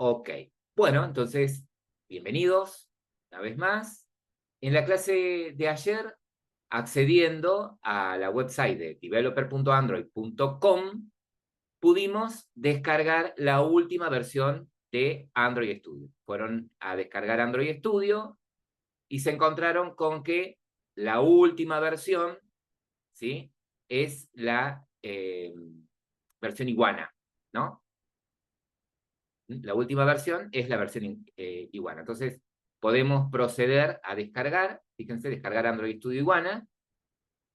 Ok. Bueno, entonces, bienvenidos una vez más. En la clase de ayer, accediendo a la website de developer.android.com, pudimos descargar la última versión de Android Studio. Fueron a descargar Android Studio y se encontraron con que la última versión, ¿sí?, es la versión Iguana, ¿no? La última versión es la versión Iguana. Entonces, podemos proceder a descargar, fíjense, descargar Android Studio Iguana.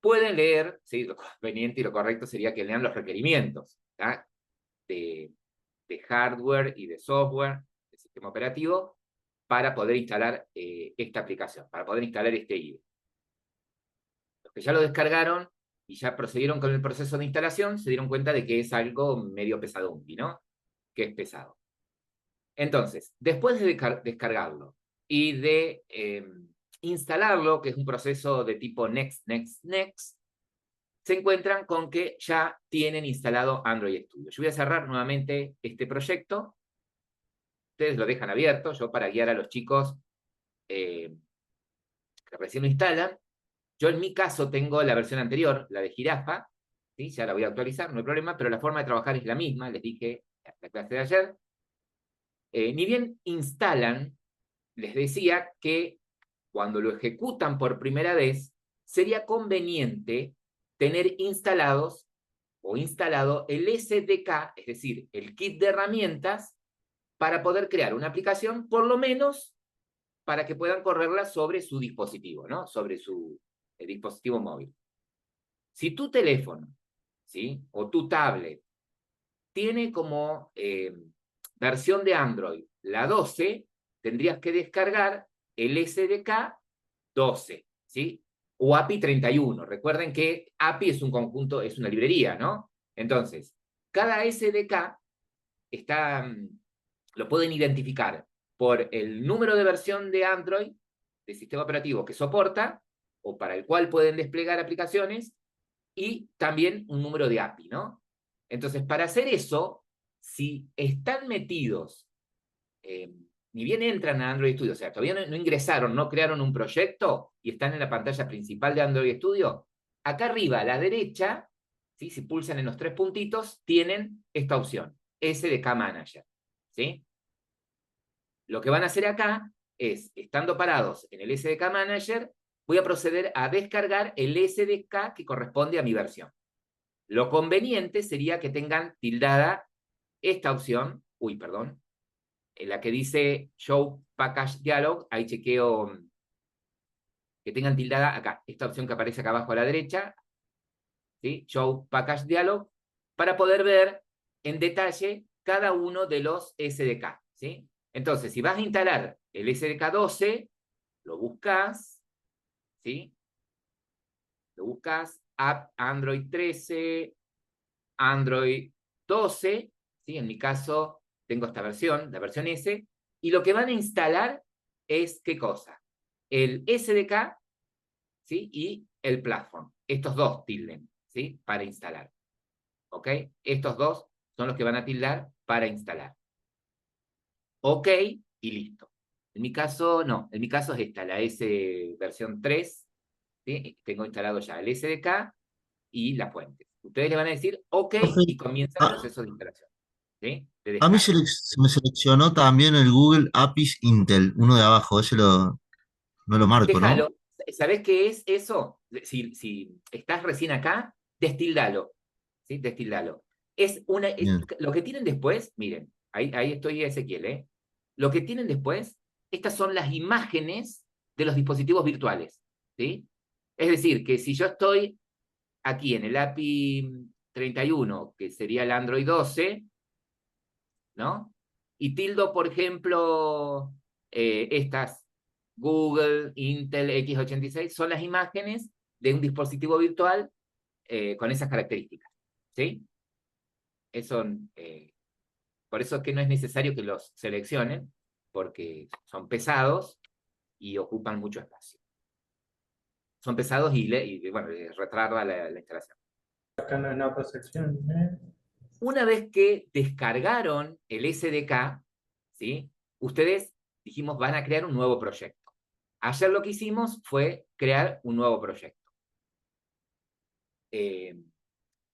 Pueden leer, ¿sí? Lo conveniente y lo correcto sería que lean los requerimientos, ¿tá?, de hardware y de software del sistema operativo para poder instalar esta aplicación, para poder instalar este IDE. Los que ya lo descargaron y ya procedieron con el proceso de instalación se dieron cuenta de que es algo medio pesadumbi, ¿no? Que es pesado. Entonces, después de descargarlo y de instalarlo, que es un proceso de tipo next, next, next, se encuentran con que ya tienen instalado Android Studio. Yo voy a cerrar nuevamente este proyecto. Ustedes lo dejan abierto, yo para guiar a los chicos que recién lo instalan. Yo en mi caso tengo la versión anterior, la de Jirafa, ¿sí? Ya la voy a actualizar, no hay problema, pero la forma de trabajar es la misma, les dije en la clase de ayer. Ni bien instalan, les decía que cuando lo ejecutan por primera vez, sería conveniente tener instalados o instalado el SDK, es decir, el kit de herramientas, para poder crear una aplicación, por lo menos para que puedan correrla sobre su dispositivo, ¿no? Sobre su dispositivo móvil. Si tu teléfono, ¿sí?, o tu tablet tiene como versión de Android la 12, tendrías que descargar el SDK 12, ¿sí? O API 31. Recuerden que API es un conjunto, es una librería, ¿no? Entonces, cada SDK está, lo pueden identificar por el número de versión de Android, de sistema operativo que soporta, o para el cual pueden desplegar aplicaciones, y también un número de API, ¿no? Entonces, para hacer eso, si están metidos, ni bien entran a Android Studio, o sea, todavía no ingresaron, no crearon un proyecto y están en la pantalla principal de Android Studio, acá arriba a la derecha, ¿sí?, si pulsan en los tres puntitos, tienen esta opción, SDK Manager, ¿sí? Lo que van a hacer acá es, estando parados en el SDK Manager, voy a proceder a descargar el SDK que corresponde a mi versión. Lo conveniente sería que tengan tildada esta opción, perdón, en la que dice Show Package Dialog, ahí chequeo que tengan tildada acá, esta opción que aparece acá abajo a la derecha, ¿sí?, Show Package Dialog, para poder ver en detalle cada uno de los SDK, ¿sí? Entonces, si vas a instalar el SDK 12, lo buscas, ¿sí? Lo buscas, App Android 13, Android 12, ¿sí? En mi caso tengo esta versión, la versión S, y lo que van a instalar es, ¿qué cosa? El SDK, ¿sí?, y el platform. Estos dos tilden, ¿sí?, para instalar. ¿Ok? Estos dos son los que van a tildar para instalar. Ok, y listo. En mi caso, no. En mi caso es esta, la S versión 3, ¿sí? Tengo instalado ya el SDK y la fuente. Ustedes le van a decir OK Profe, y comienza el a, proceso de instalación, ¿sí?, de a mí descarga. se me seleccionó también el Google APIs Intel, uno de abajo, no lo marco, ¿no? Déjalo. ¿Sabés qué es eso? Si estás recién acá, destildalo, ¿sí? Destildalo. Bien, Lo que tienen después, miren, ahí estoy, Ezequiel, ¿eh? Lo que tienen después, estas son las imágenes de los dispositivos virtuales, ¿sí? Es decir, que si yo estoy aquí en el API 31, que sería el Android 12, ¿no? Y tildo, por ejemplo, estas Google, Intel X86, son las imágenes de un dispositivo virtual con esas características, ¿sí? Eso, por eso es que no es necesario que los seleccionen, porque son pesados y ocupan mucho espacio. Son pesados y bueno, retarda la instalación. Acá no es una sección. Una vez que descargaron el SDK, ¿sí? Ustedes, dijimos, van a crear un nuevo proyecto. Ayer lo que hicimos fue crear un nuevo proyecto.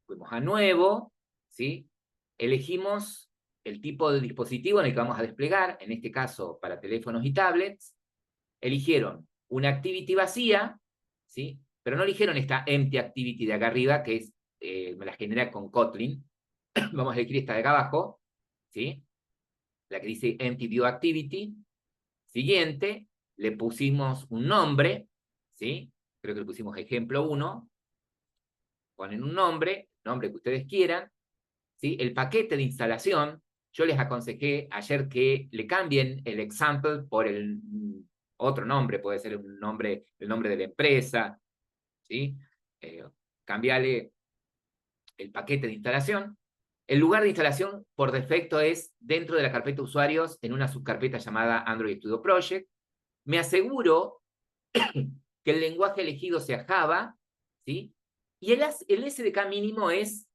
Fuimos a nuevo, ¿sí? Elegimos el tipo de dispositivo en el que vamos a desplegar, en este caso para teléfonos y tablets. Eligieron una activity vacía, ¿sí? Pero no eligieron esta empty activity de acá arriba, que es, me la genera con Kotlin. Vamos a elegir esta de acá abajo, ¿sí? La que dice empty view activity. Siguiente, le pusimos un nombre, ¿sí? Creo que le pusimos ejemplo 1. Ponen un nombre que ustedes quieran, ¿sí? El paquete de instalación, yo les aconsejé ayer que le cambien el example por el otro nombre, puede ser un nombre, el nombre de la empresa, ¿sí? Cambiarle el paquete de instalación. El lugar de instalación por defecto es dentro de la carpeta usuarios en una subcarpeta llamada Android Studio Project. Me aseguro que el lenguaje elegido sea Java, ¿sí? Y el SDK mínimo es,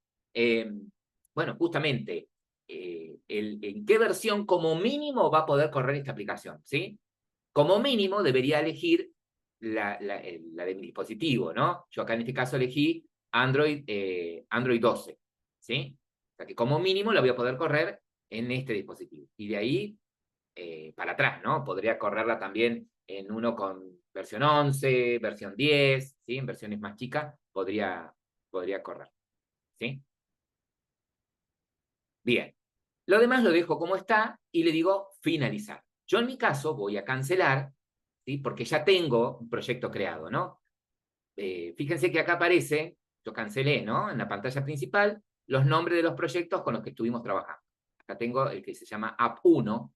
bueno, justamente, en qué versión como mínimo va a poder correr esta aplicación, ¿sí? Como mínimo debería elegir la de mi dispositivo, ¿no? Yo acá en este caso elegí Android 12, ¿sí? O sea que como mínimo la voy a poder correr en este dispositivo. Y de ahí para atrás, ¿no? Podría correrla también en uno con versión 11, versión 10, ¿sí? En versiones más chicas podría correr, ¿sí? Bien. Lo demás lo dejo como está y le digo finalizar. Yo en mi caso voy a cancelar, ¿sí? Porque ya tengo un proyecto creado, ¿no? Fíjense que acá aparece, yo cancelé, ¿no? En la pantalla principal, los nombres de los proyectos con los que estuvimos trabajando. Acá tengo el que se llama App 1,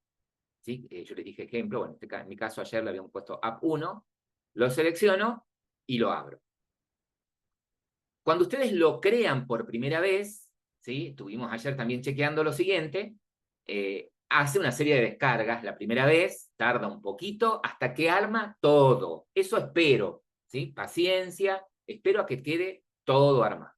¿sí? Yo les dije ejemplo, bueno, en mi caso ayer le habíamos puesto App 1, lo selecciono y lo abro. Cuando ustedes lo crean por primera vez, ¿sí? Estuvimos ayer también chequeando lo siguiente, hace una serie de descargas la primera vez, tarda un poquito hasta que arma todo. Eso espero, ¿sí? Paciencia, espero a que quede todo armado.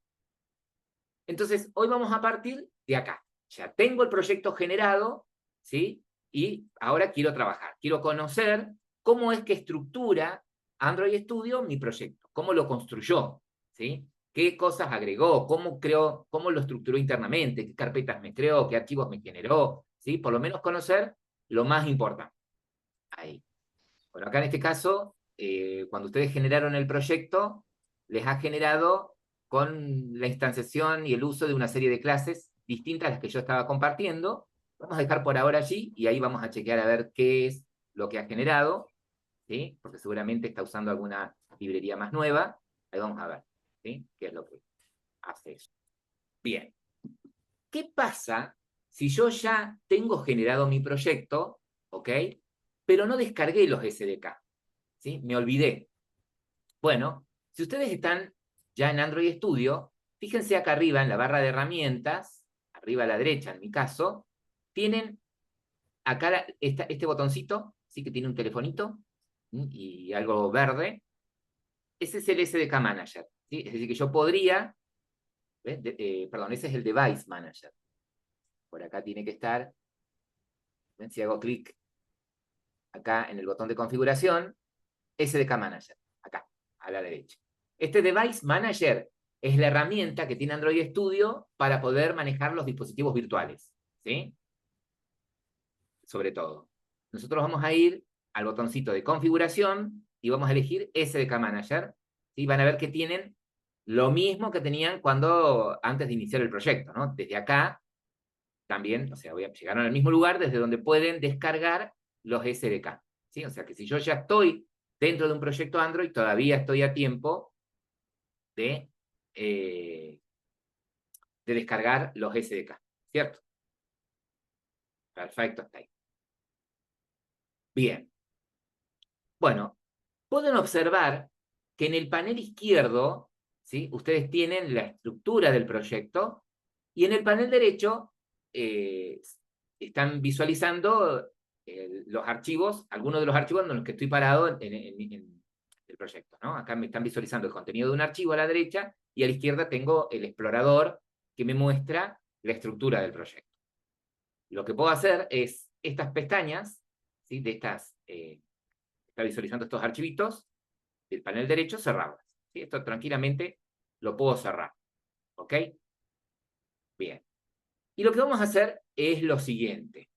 Entonces, hoy vamos a partir de acá. Ya tengo el proyecto generado, ¿sí? Y ahora quiero trabajar, quiero conocer cómo es que estructura Android Studio mi proyecto, cómo lo construyó, ¿sí? Qué cosas agregó, cómo creó, cómo lo estructuró internamente, qué carpetas me creó, qué archivos me generó, ¿sí? Por lo menos conocer lo más importante. Ahí. Bueno, acá en este caso, cuando ustedes generaron el proyecto, les ha generado con la instanciación y el uso de una serie de clases distintas a las que yo estaba compartiendo. Vamos a dejar por ahora allí y ahí vamos a chequear a ver qué es lo que ha generado, ¿sí? Porque seguramente está usando alguna librería más nueva. Ahí vamos a ver, ¿sí? ¿Qué es lo que hace eso? Bien. ¿Qué pasa si yo ya tengo generado mi proyecto, ¿ok? Pero no descargué los SDK, ¿sí? Me olvidé. Bueno, si ustedes están ya en Android Studio, fíjense acá arriba en la barra de herramientas, arriba a la derecha en mi caso, tienen acá este botoncito, ¿sí? Que tiene un telefonito y algo verde. Ese es el SDK Manager, ¿sí? Es decir, que yo podría, perdón, ese es el Device Manager. Por acá tiene que estar, ¿ven? Si hago clic acá en el botón de configuración, SDK Manager, acá, a la derecha. Este Device Manager es la herramienta que tiene Android Studio para poder manejar los dispositivos virtuales, ¿sí? Sobre todo. Nosotros vamos a ir al botoncito de configuración y vamos a elegir SDK Manager, ¿sí? Van a ver que tienen lo mismo que tenían antes de iniciar el proyecto, ¿no? Desde acá también, o sea, llegaron al mismo lugar desde donde pueden descargar los SDK, ¿sí? O sea que si yo ya estoy dentro de un proyecto Android, todavía estoy a tiempo de, eh, de descargar los SDK, ¿cierto? Perfecto, está ahí. Bien. Bueno, pueden observar que en el panel izquierdo, ¿sí? Ustedes tienen la estructura del proyecto y en el panel derecho están visualizando los archivos, algunos de los archivos en los que estoy parado en el proyecto, ¿no? Acá me están visualizando el contenido de un archivo a la derecha y a la izquierda tengo el explorador que me muestra la estructura del proyecto. Lo que puedo hacer es estas pestañas, ¿sí? Está visualizando estos archivitos del panel derecho cerradas. ¿Sí? Esto tranquilamente lo puedo cerrar. ¿Ok? Bien. Y lo que vamos a hacer es lo siguiente.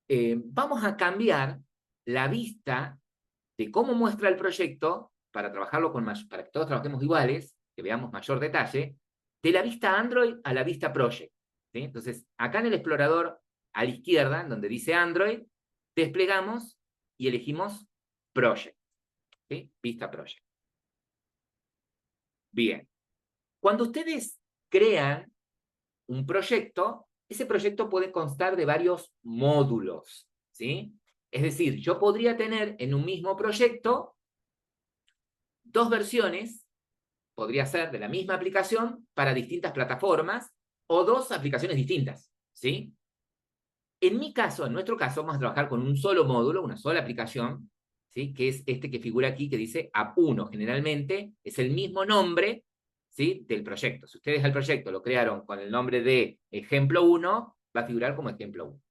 Vamos a cambiar la vista de cómo muestra el proyecto para trabajarlo para que todos trabajemos iguales, que veamos mayor detalle, de la vista Android a la vista Project. ¿Sí? Entonces, acá en el explorador, a la izquierda, donde dice Android, desplegamos y elegimos Project. ¿Sí? Vista Project. Bien. Cuando ustedes crean un proyecto, ese proyecto puede constar de varios módulos. ¿Sí? Es decir, yo podría tener en un mismo proyecto dos versiones, podría ser de la misma aplicación para distintas plataformas o dos aplicaciones distintas, ¿sí? En mi caso, en nuestro caso, vamos a trabajar con un solo módulo, una sola aplicación, ¿sí? Que es este que figura aquí, que dice App 1. Generalmente es el mismo nombre, ¿sí? Del proyecto. Si ustedes al proyecto lo crearon con el nombre de Ejemplo 1, va a figurar como Ejemplo 1.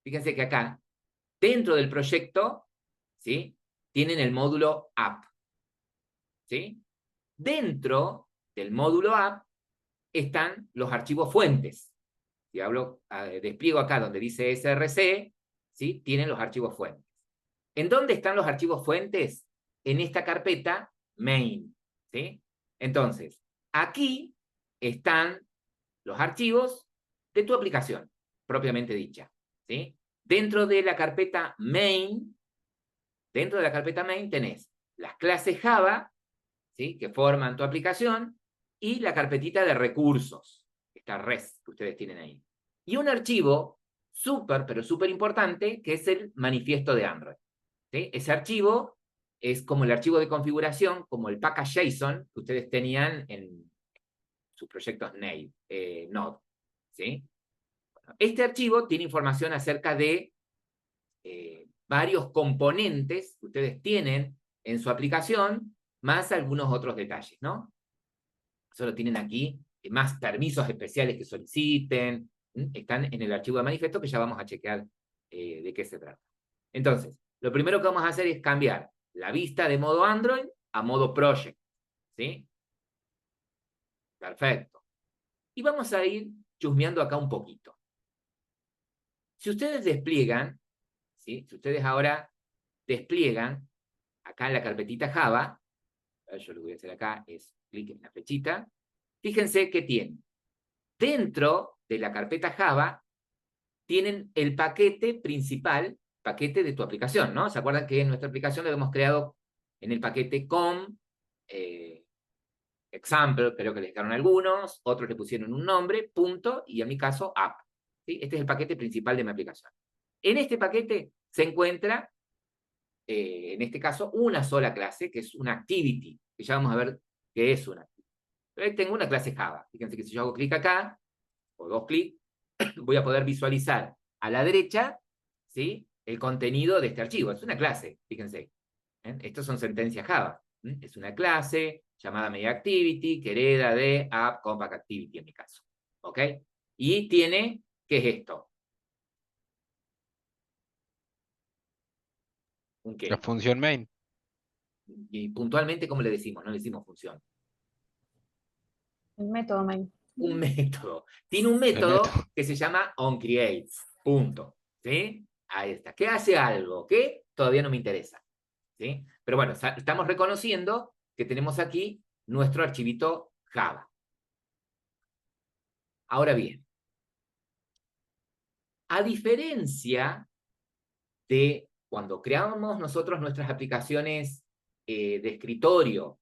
Fíjense que acá, dentro del proyecto, ¿sí? Tienen el módulo App, ¿sí? Dentro del módulo app están los archivos fuentes. Si despliego acá donde dice src, ¿sí? Tienen los archivos fuentes. ¿En dónde están los archivos fuentes? En esta carpeta main. ¿Sí? Entonces, aquí están los archivos de tu aplicación, propiamente dicha. ¿Sí? Dentro de la carpeta main, tenés las clases Java, ¿sí? Que forman tu aplicación, y la carpetita de recursos, esta res que ustedes tienen ahí. Y un archivo súper, pero súper importante, que es el manifiesto de Android. ¿Sí? Ese archivo es como el archivo de configuración, como el package.json que ustedes tenían en sus proyectos Node. ¿Sí? Este archivo tiene información acerca de varios componentes que ustedes tienen en su aplicación, más algunos otros detalles, ¿no? Solo tienen aquí más permisos especiales que soliciten, están en el archivo de manifiesto que ya vamos a chequear de qué se trata. Entonces, lo primero que vamos a hacer es cambiar la vista de modo Android a modo Project, ¿sí? Perfecto. Y vamos a ir chusmeando acá un poquito. Si ustedes despliegan, ¿sí? Si ustedes ahora despliegan acá en la carpetita Java, yo lo que voy a hacer acá es clic en la flechita, fíjense que tiene dentro de la carpeta Java tienen el paquete principal, paquete de tu aplicación, ¿no? ¿Se acuerdan que en nuestra aplicación lo hemos creado en el paquete com, example, creo que le dejaron algunos, otros le pusieron un nombre, punto, y en mi caso, app. ¿Sí? Este es el paquete principal de mi aplicación. En este paquete se encuentra, en este caso, una sola clase, que es una activity, que ya vamos a ver qué es una activity. Pero ahí tengo una clase Java. Fíjense que si yo hago clic acá, o dos clics, voy a poder visualizar a la derecha, ¿sí? El contenido de este archivo. Es una clase, fíjense. Estos son sentencias Java. Es una clase llamada MediaActivity que hereda de App Compact Activity en mi caso. ¿Ok? Y tiene, ¿qué es esto? ¿Un La qué? función main. Y puntualmente, ¿cómo le decimos? No le decimos función. El método main. Un método. Tiene un El método método. que se llama onCreate. Punto. ¿Sí? Ahí está. Que hace algo que todavía no me interesa. ¿Sí? Pero bueno, estamos reconociendo que tenemos aquí nuestro archivito Java. Ahora bien, a diferencia de cuando creamos nosotros nuestras aplicaciones de escritorio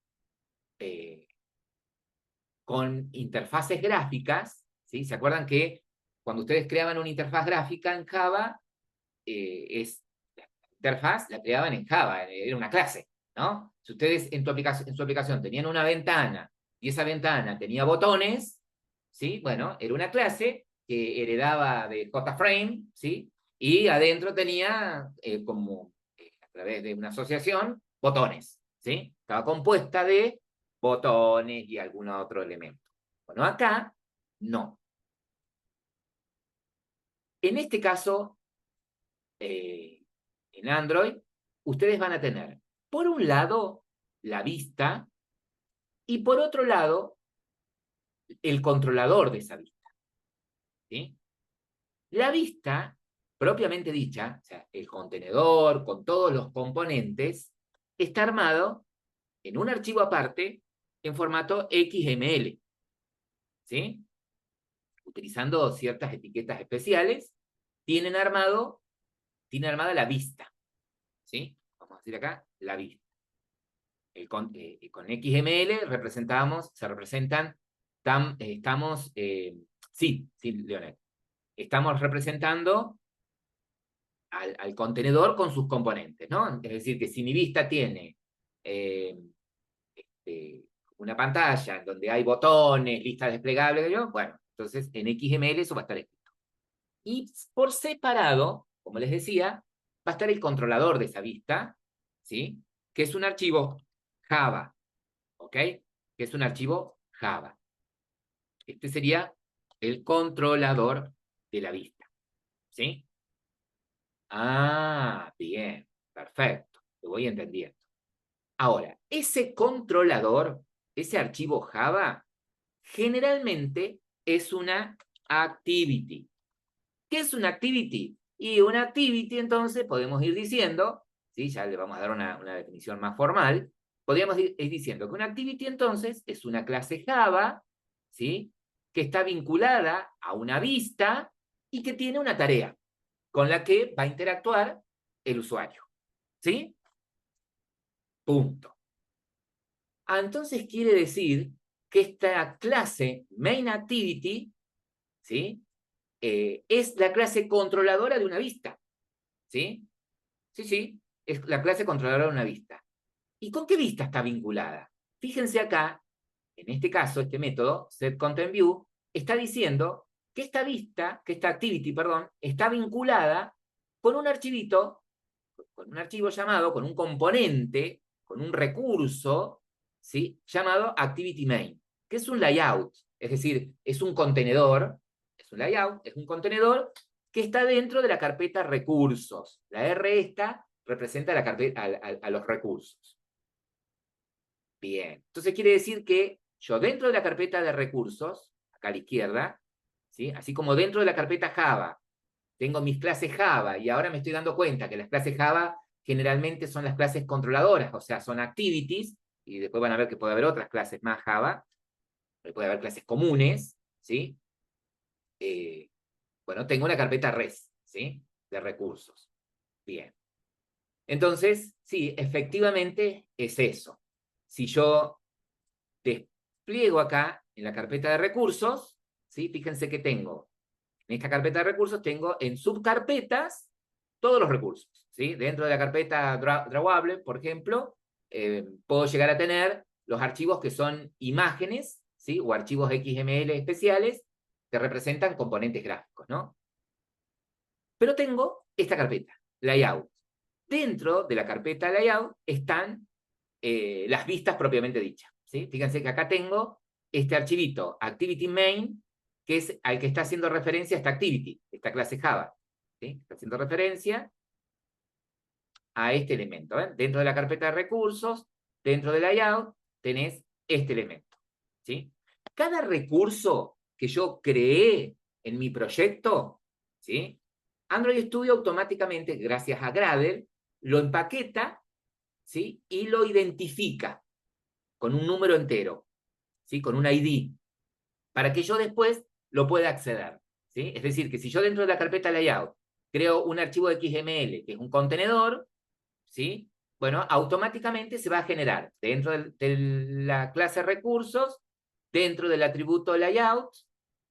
con interfaces gráficas, ¿sí? ¿Se acuerdan que cuando ustedes creaban una interfaz gráfica en Java, la interfaz la creaban en Java, era una clase, ¿no? Si ustedes en su aplicación tenían una ventana y esa ventana tenía botones, ¿sí? Bueno, era una clase que heredaba de JFrame, ¿sí? Y adentro tenía a través de una asociación, botones, ¿sí? Estaba compuesta de botones y algún otro elemento. Bueno, acá no. En este caso, en Android, ustedes van a tener, por un lado, la vista, y por otro lado, el controlador de esa vista. ¿Sí? La vista, propiamente dicha, o sea, el contenedor con todos los componentes, está armado en un archivo aparte en formato XML. ¿Sí? Utilizando ciertas etiquetas especiales, tiene armada la vista. ¿Sí? Vamos a decir acá, la vista. Con XML se representan, sí, Leonel, estamos representando al contenedor con sus componentes, ¿no? Es decir, que si mi vista tiene eh, una pantalla en donde hay botones, listas desplegables, bueno, entonces en XML eso va a estar escrito. Y por separado, como les decía, va a estar el controlador de esa vista, ¿sí? Que es un archivo Java, ¿ok? Que es un archivo Java. Este sería el controlador de la vista, ¿sí? Ah, bien, perfecto, lo voy entendiendo. Ahora, ese controlador, ese archivo Java, generalmente es una activity. ¿Qué es una activity? Y una activity, entonces, podemos ir diciendo, ¿sí? Ya le vamos a dar una definición más formal, podríamos ir diciendo que una activity, entonces, es una clase Java, ¿sí? Que está vinculada a una vista y que tiene una tarea con la que va a interactuar el usuario. ¿Sí? Punto. Ah, entonces quiere decir que esta clase MainActivity, ¿sí? Es la clase controladora de una vista. ¿Sí? Sí, sí, es la clase controladora de una vista. ¿Y con qué vista está vinculada? Fíjense acá, en este caso, este método, setContentView, está diciendo que esta vista, que esta activity, perdón, está vinculada con un archivito, con un archivo llamado, con un componente, con un recurso, ¿sí? Llamado ActivityMain, que es un layout, es decir, es un contenedor, es un layout, es un contenedor que está dentro de la carpeta recursos. La R esta representa la carpeta, a los recursos. Bien, entonces quiere decir que yo dentro de la carpeta de recursos, acá a la izquierda, ¿sí? Así como dentro de la carpeta Java, tengo mis clases Java y ahora me estoy dando cuenta que las clases Java generalmente son las clases controladoras, o sea, son activities, y después van a ver que puede haber otras clases más Java, puede haber clases comunes, ¿sí? Bueno, tengo una carpeta res, ¿sí? De recursos. Bien. Entonces, sí, efectivamente es eso. Si yo despliego acá en la carpeta de recursos, ¿sí? Fíjense que tengo, en esta carpeta de recursos tengo en subcarpetas todos los recursos, ¿sí? Dentro de la carpeta drawable, por ejemplo, puedo llegar a tener los archivos que son imágenes, ¿sí? O archivos XML especiales que representan componentes gráficos, ¿no? Pero tengo esta carpeta, layout. Dentro de la carpeta layout están las vistas propiamente dichas, ¿sí? Fíjense que acá tengo este archivito, activity main, que es al que está haciendo referencia esta activity, esta clase Java, ¿sí? Está haciendo referencia a este elemento, ¿eh? Dentro de la carpeta de recursos, dentro del layout, tenés este elemento, ¿sí? Cada recurso que yo creé en mi proyecto, ¿sí? Android Studio automáticamente, gracias a Gradle, lo empaqueta, ¿sí? Y lo identifica con un número entero, ¿sí? Con un ID, para que yo después lo pueda acceder, ¿sí? Es decir, que si yo dentro de la carpeta layout creo un archivo de XML, que es un contenedor, ¿sí? Bueno, automáticamente se va a generar dentro de la clase recursos, dentro del atributo layout,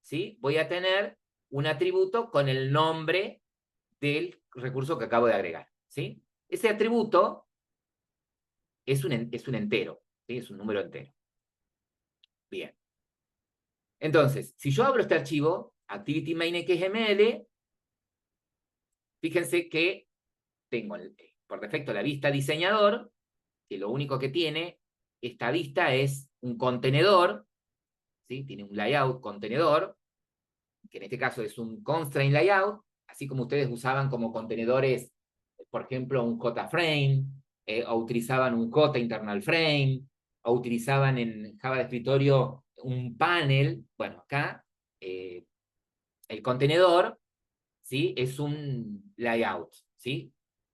¿sí? Voy a tener un atributo con el nombre del recurso que acabo de agregar, ¿sí? Ese atributo es un entero, ¿sí? Es un número entero. Bien. Entonces, si yo abro este archivo, ActivityMain.xml, fíjense que tengo por defecto la vista diseñador, que lo único que tiene esta vista es un contenedor, ¿sí? Tiene un layout contenedor, que en este caso es un constraint layout, así como ustedes usaban como contenedores, por ejemplo, un JFrame, o utilizaban un J internal frame, o utilizaban en Java de escritorio un panel. Bueno, acá el contenedor, ¿sí? Es un layout, ¿sí?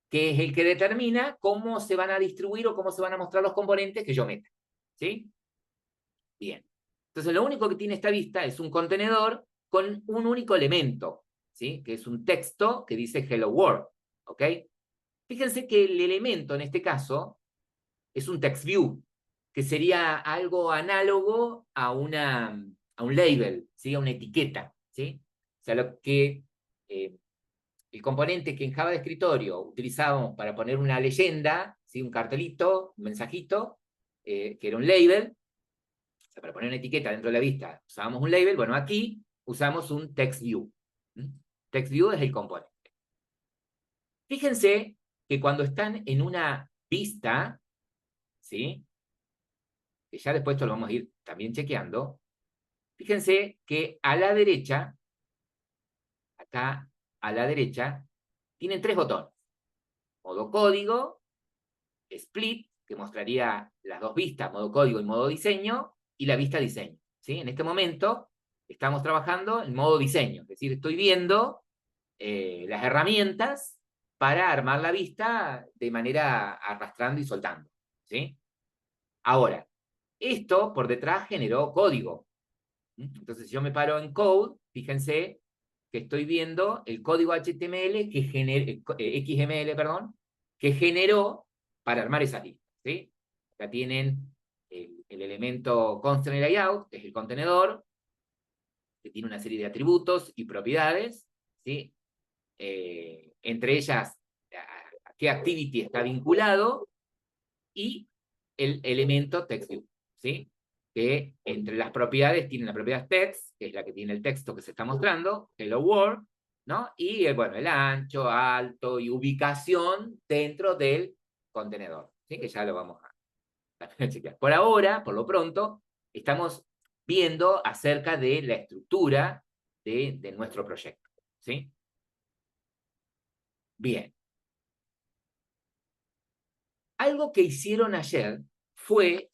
Que es el que determina cómo se van a distribuir o cómo se van a mostrar los componentes que yo meta, ¿sí? Bien. Entonces, lo único que tiene esta vista es un contenedor con un único elemento, ¿sí? Que es un texto que dice Hello World, ¿ok? Fíjense que el elemento en este caso es un text view, que sería algo análogo a un label, ¿sí? A una etiqueta, ¿sí? O sea, lo que el componente que en Java de escritorio utilizábamos para poner una leyenda, ¿sí? Un cartelito, un mensajito, que era un label, o sea, para poner una etiqueta dentro de la vista usábamos un label. Bueno, aquí usamos un text view. Text view es el componente. Fíjense que cuando están en una vista, ¿sí? Que ya después esto lo vamos a ir también chequeando, fíjense que a la derecha, acá a la derecha, tienen 3 botones. Modo código, split, que mostraría las 2 vistas, modo código y modo diseño, y la vista diseño, ¿sí? En este momento estamos trabajando en modo diseño, es decir, estoy viendo las herramientas para armar la vista de manera arrastrando y soltando, ¿sí? Ahora, esto por detrás generó código. Entonces, si yo me paro en code, fíjense que estoy viendo el código HTML que XML, perdón, que generó para armar esa lista, ¿sí? Acá tienen el elemento constraint layout, que es el contenedor, que tiene una serie de atributos y propiedades, ¿sí? Entre ellas, a qué activity está vinculado, y el elemento TextView, ¿sí? Que entre las propiedades tiene la propiedad text, que es la que tiene el texto que se está mostrando, hello world, ¿no? Y bueno, el ancho, alto y ubicación dentro del contenedor, ¿sí? Que ya lo vamos a chequear. Por ahora, por lo pronto, estamos viendo acerca de la estructura de nuestro proyecto, ¿sí? Bien. Algo que hicieron ayer fue,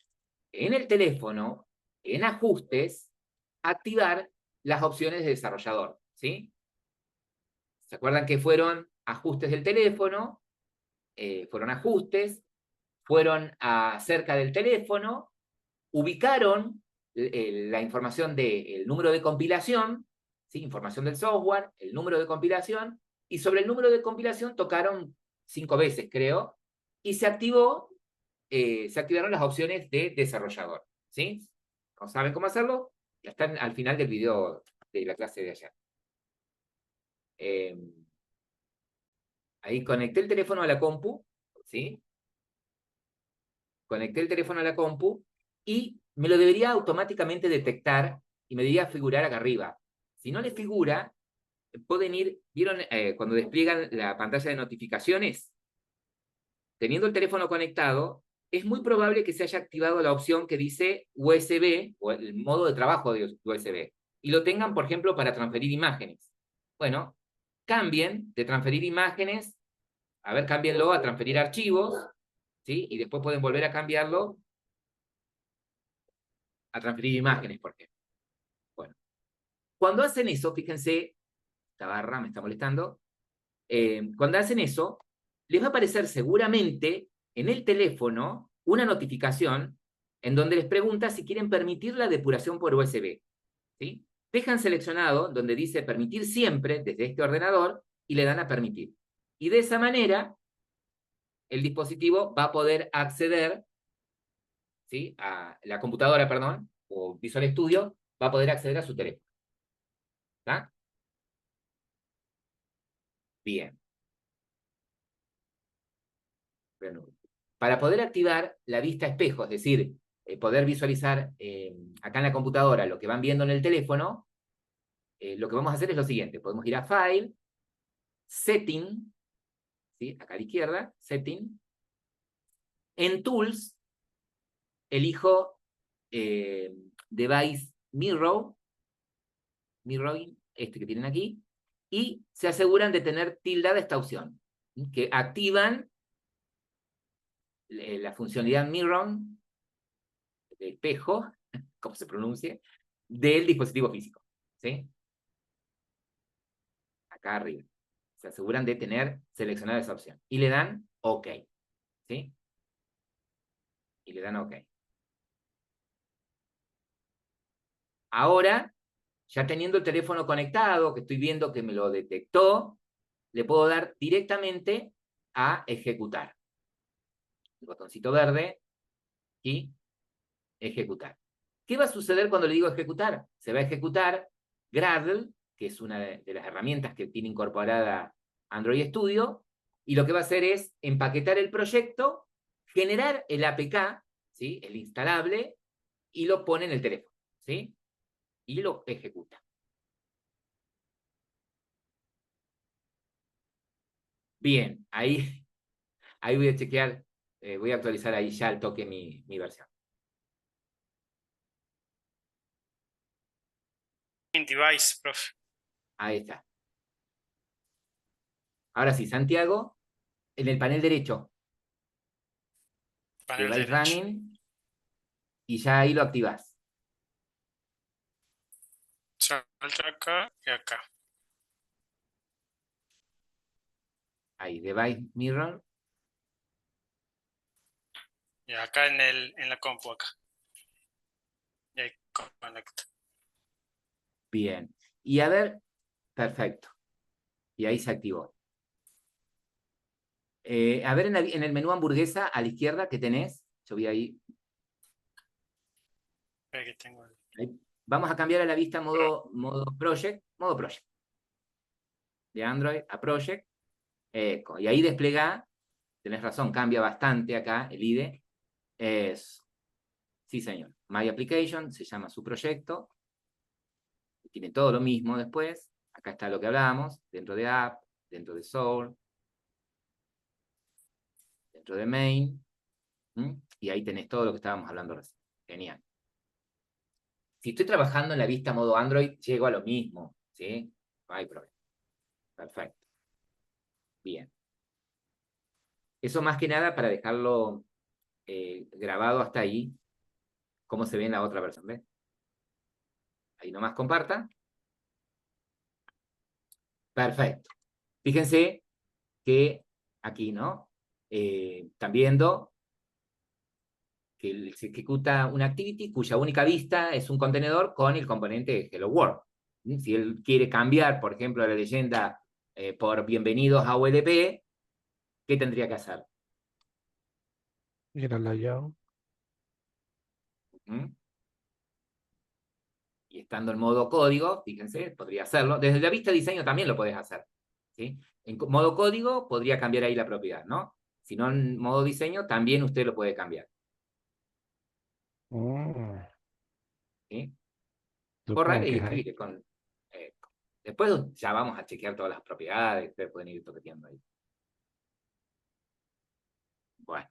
en el teléfono, en ajustes, activar las opciones de desarrollador, ¿sí? ¿Se acuerdan que fueron ajustes del teléfono? Fueron ajustes, fueron acerca del teléfono, ubicaron la información del número de compilación, ¿sí? Información del software, el número de compilación, y sobre el número de compilación tocaron 5 veces, creo, y se activaron las opciones de desarrollador, ¿sí? ¿No saben cómo hacerlo? Ya están al final del video de la clase de ayer. Ahí conecté el teléfono a la compu, ¿sí? Conecté el teléfono a la compu y me lo debería automáticamente detectar y me debería figurar acá arriba. Si no le figura, pueden ir, ¿vieron cuando despliegan la pantalla de notificaciones? Teniendo el teléfono conectado, es muy probable que se haya activado la opción que dice USB, o el modo de trabajo de USB, y lo tengan, por ejemplo, para transferir imágenes. Bueno, cambien de transferir imágenes, a ver, cámbienlo a transferir archivos, ¿sí? Y después pueden volver a cambiarlo a transferir imágenes, por ejemplo. Bueno, cuando hacen eso, fíjense, esta barra me está molestando, cuando hacen eso, les va a aparecer seguramente en el teléfono una notificación en donde les pregunta si quieren permitir la depuración por USB, ¿sí? Dejan seleccionado donde dice permitir siempre desde este ordenador y le dan a permitir. Y de esa manera, el dispositivo va a poder acceder, ¿sí? A la computadora, perdón, o Visual Studio, va a poder acceder a su teléfono. ¿Está? Bien. Bueno, para poder activar la vista espejo, es decir, poder visualizar acá en la computadora lo que van viendo en el teléfono, lo que vamos a hacer es lo siguiente. Podemos ir a File, Setting, ¿sí? Acá a la izquierda, Setting. En Tools, elijo Device Mirroring, este que tienen aquí, y se aseguran de tener tildada esta opción, que activan la funcionalidad mirror, de espejo, como se pronuncie, del dispositivo físico. ¿Sí? Acá arriba. Se aseguran de tener seleccionada esa opción. Y le dan OK. ¿Sí? Y le dan OK. Ahora, ya teniendo el teléfono conectado, que estoy viendo que me lo detectó, le puedo dar directamente a ejecutar. El botoncito verde y ejecutar. ¿Qué va a suceder cuando le digo ejecutar? Se va a ejecutar Gradle, que es una de las herramientas que tiene incorporada Android Studio, y lo que va a hacer es empaquetar el proyecto, generar el APK, ¿sí? El instalable, y lo pone en el teléfono, ¿sí? Y lo ejecuta. Bien, ahí voy a chequear, voy a actualizar ahí ya al toque mi versión. Device, profe. Ahí está. Ahora sí, Santiago, en el panel derecho, Panel Device derecho. Running, y ya ahí lo activás. Salta acá y acá. Ahí, Device Mirror. Y acá en la compu acá. Y ahí conecta. Bien. Y a ver, perfecto. Y ahí se activó. A ver en el menú hamburguesa a la izquierda que tenés. Yo vi ahí. Ahí que tengo Ahí. Vamos a cambiar a la vista modo project. Modo project. De Android a project. Y ahí desplega. Tenés razón, cambia bastante acá el IDE. Sí, señor. My Application se llama su proyecto. Tiene todo lo mismo después. Acá está lo que hablábamos. Dentro de App, dentro de Soul, dentro de Main. Y ahí tenés todo lo que estábamos hablando recién. Genial. Si estoy trabajando en la vista modo Android, llego a lo mismo, ¿sí? No hay problema. Perfecto. Bien. Eso más que nada para dejarlo grabado hasta ahí, cómo se ve en la otra versión, ¿ves? Ahí nomás comparta. Perfecto. Fíjense que aquí, ¿no? Están viendo que se ejecuta una activity cuya única vista es un contenedor con el componente Hello World. Si él quiere cambiar, por ejemplo, la leyenda por bienvenidos a ULP, ¿qué tendría que hacer? Ir al layout. ¿Mm? Y estando en modo código, fíjense, podría hacerlo. Desde la vista de diseño también lo podés hacer. ¿Sí? En modo código podría cambiar ahí la propiedad, ¿no? Si no en modo diseño, también usted lo puede cambiar. Mm, ¿Sí? Borrar supongo y que es ahí. escribir con... después ya vamos a chequear todas las propiedades, ustedes pueden ir toqueteando ahí. Bueno,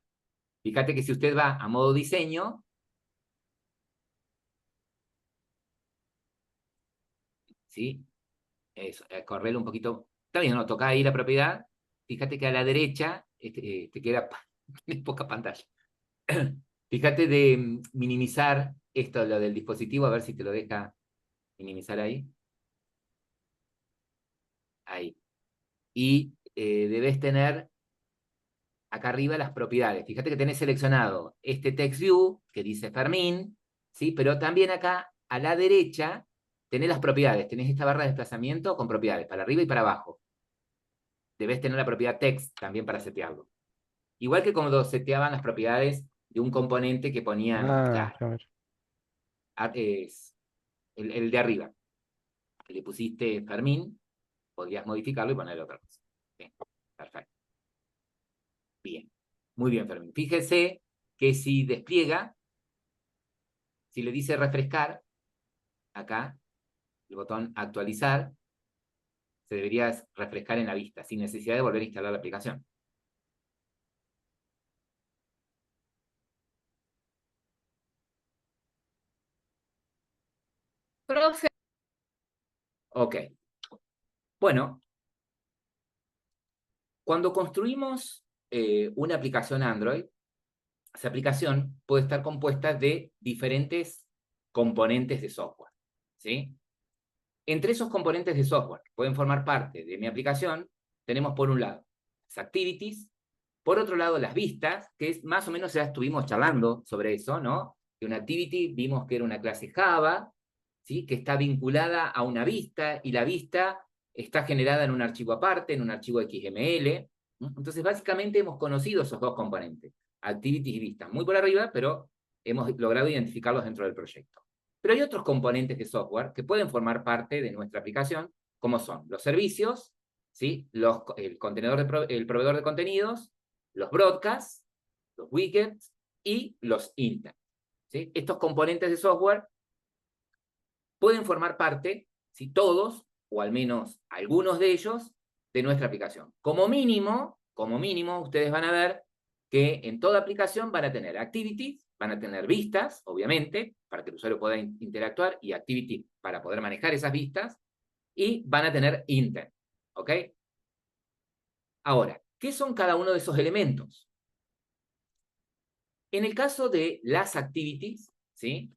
fíjate que si usted va a modo diseño, ¿sí? Eso, correrlo un poquito. Está bien, no, toca ahí la propiedad. Fíjate que a la derecha te queda poca pantalla. Fíjate de minimizar esto, lo del dispositivo, a ver si te lo deja minimizar ahí. Ahí. Y debes tener acá arriba las propiedades. Fíjate que tenés seleccionado este text view que dice Fermín, ¿sí? Pero también acá a la derecha tenés las propiedades. Tenés esta barra de desplazamiento con propiedades, para arriba y para abajo. Debes tener la propiedad text también para setearlo. Igual que cuando seteaban las propiedades de un componente que ponían Ah, a ver. es el de arriba. Le pusiste Fermín, podrías modificarlo y ponerle otra cosa. Bien, perfecto. Bien, muy bien, Fermín. Fíjese que si despliega, si le dice refrescar, acá, el botón actualizar, se debería refrescar en la vista, sin necesidad de volver a instalar la aplicación. Profe, Ok. Bueno, cuando construimos una aplicación Android, esa aplicación puede estar compuesta de diferentes componentes de software, ¿sí? Entre esos componentes de software que pueden formar parte de mi aplicación, tenemos por un lado las activities, por otro lado las vistas, que es más o menos ya estuvimos charlando sobre eso, ¿no? Que una activity vimos que era una clase Java, ¿sí? Que está vinculada a una vista, y la vista está generada en un archivo aparte, en un archivo XML. ¿No? Entonces, básicamente hemos conocido esos dos componentes, activities y vistas, muy por arriba, pero hemos logrado identificarlos dentro del proyecto. Pero hay otros componentes de software que pueden formar parte de nuestra aplicación, como son los servicios, ¿sí? El proveedor de contenidos, los broadcasts, los widgets y los intents, ¿sí? Estos componentes de software pueden formar parte, ¿sí? Todos, o al menos algunos de ellos, de nuestra aplicación. Como mínimo, ustedes van a ver que en toda aplicación van a tener activities, van a tener vistas, obviamente, para que el usuario pueda interactuar, y activities para poder manejar esas vistas, y van a tener intent, ¿ok? Ahora, ¿qué son cada uno de esos elementos? En el caso de las activities, ¿sí?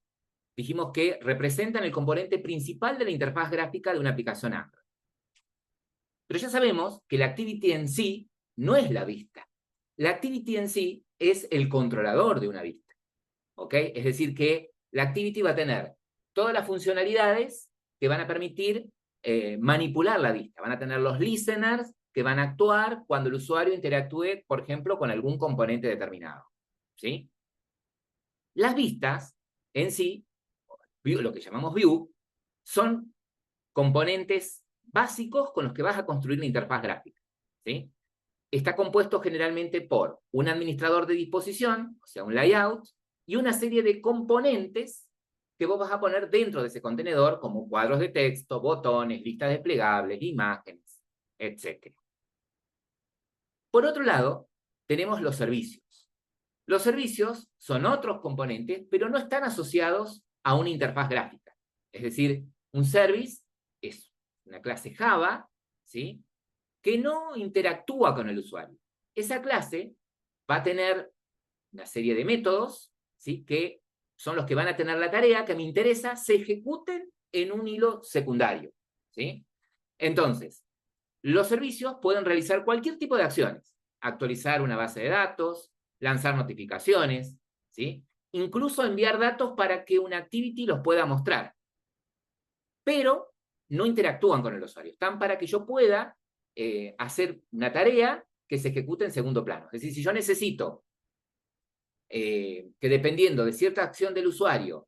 Dijimos que representan el componente principal de la interfaz gráfica de una aplicación Android. Pero ya sabemos que la activity en sí no es la vista. La activity en sí es el controlador de una vista, ¿ok? Es decir, que la activity va a tener todas las funcionalidades que van a permitir manipular la vista. Van a tener los listeners que van a actuar cuando el usuario interactúe, por ejemplo, con algún componente determinado, ¿sí? Las vistas en sí, lo que llamamos view, son componentes básicos con los que vas a construir la interfaz gráfica, ¿sí? Está compuesto generalmente por un administrador de disposición, o sea, un layout, y una serie de componentes que vos vas a poner dentro de ese contenedor, como cuadros de texto, botones, listas desplegables, imágenes, etc. Por otro lado, tenemos los servicios. Los servicios son otros componentes, pero no están asociados a una interfaz gráfica. Es decir, un service es una clase Java, ¿sí? Que no interactúa con el usuario. Esa clase va a tener una serie de métodos, ¿sí? Que son los que van a tener la tarea que me interesa se ejecuten en un hilo secundario, ¿sí? Entonces, los servicios pueden realizar cualquier tipo de acciones. Actualizar una base de datos, lanzar notificaciones, ¿sí? Incluso enviar datos para que una activity los pueda mostrar. Pero no interactúan con el usuario. Están para que yo pueda hacer una tarea que se ejecute en segundo plano. Es decir, si yo necesito que dependiendo de cierta acción del usuario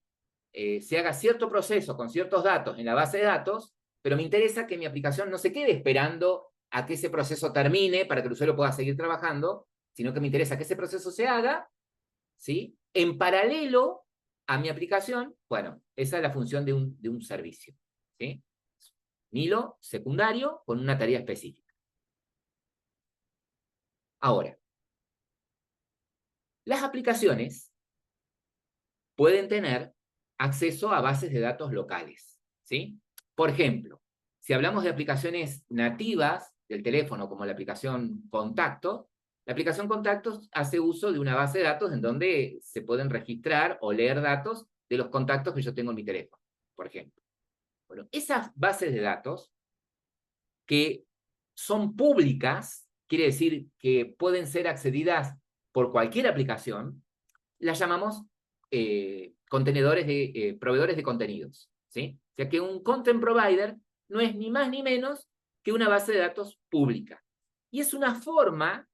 se haga cierto proceso con ciertos datos en la base de datos, pero me interesa que mi aplicación no se quede esperando a que ese proceso termine para que el usuario pueda seguir trabajando, sino que me interesa que ese proceso se haga, ¿sí? En paralelo a mi aplicación. Bueno, esa es la función de un servicio, ¿sí? Un hilo secundario con una tarea específica. Ahora, las aplicaciones pueden tener acceso a bases de datos locales, ¿sí? Por ejemplo, si hablamos de aplicaciones nativas del teléfono, como la aplicación Contactos, la aplicación Contactos hace uso de una base de datos en donde se pueden registrar o leer datos de los contactos que yo tengo en mi teléfono, por ejemplo. Bueno, esas bases de datos que son públicas, quiere decir que pueden ser accedidas por cualquier aplicación, las llamamos proveedores de contenidos, ¿sí? O sea que un content provider no es ni más ni menos que una base de datos pública. Y es una forma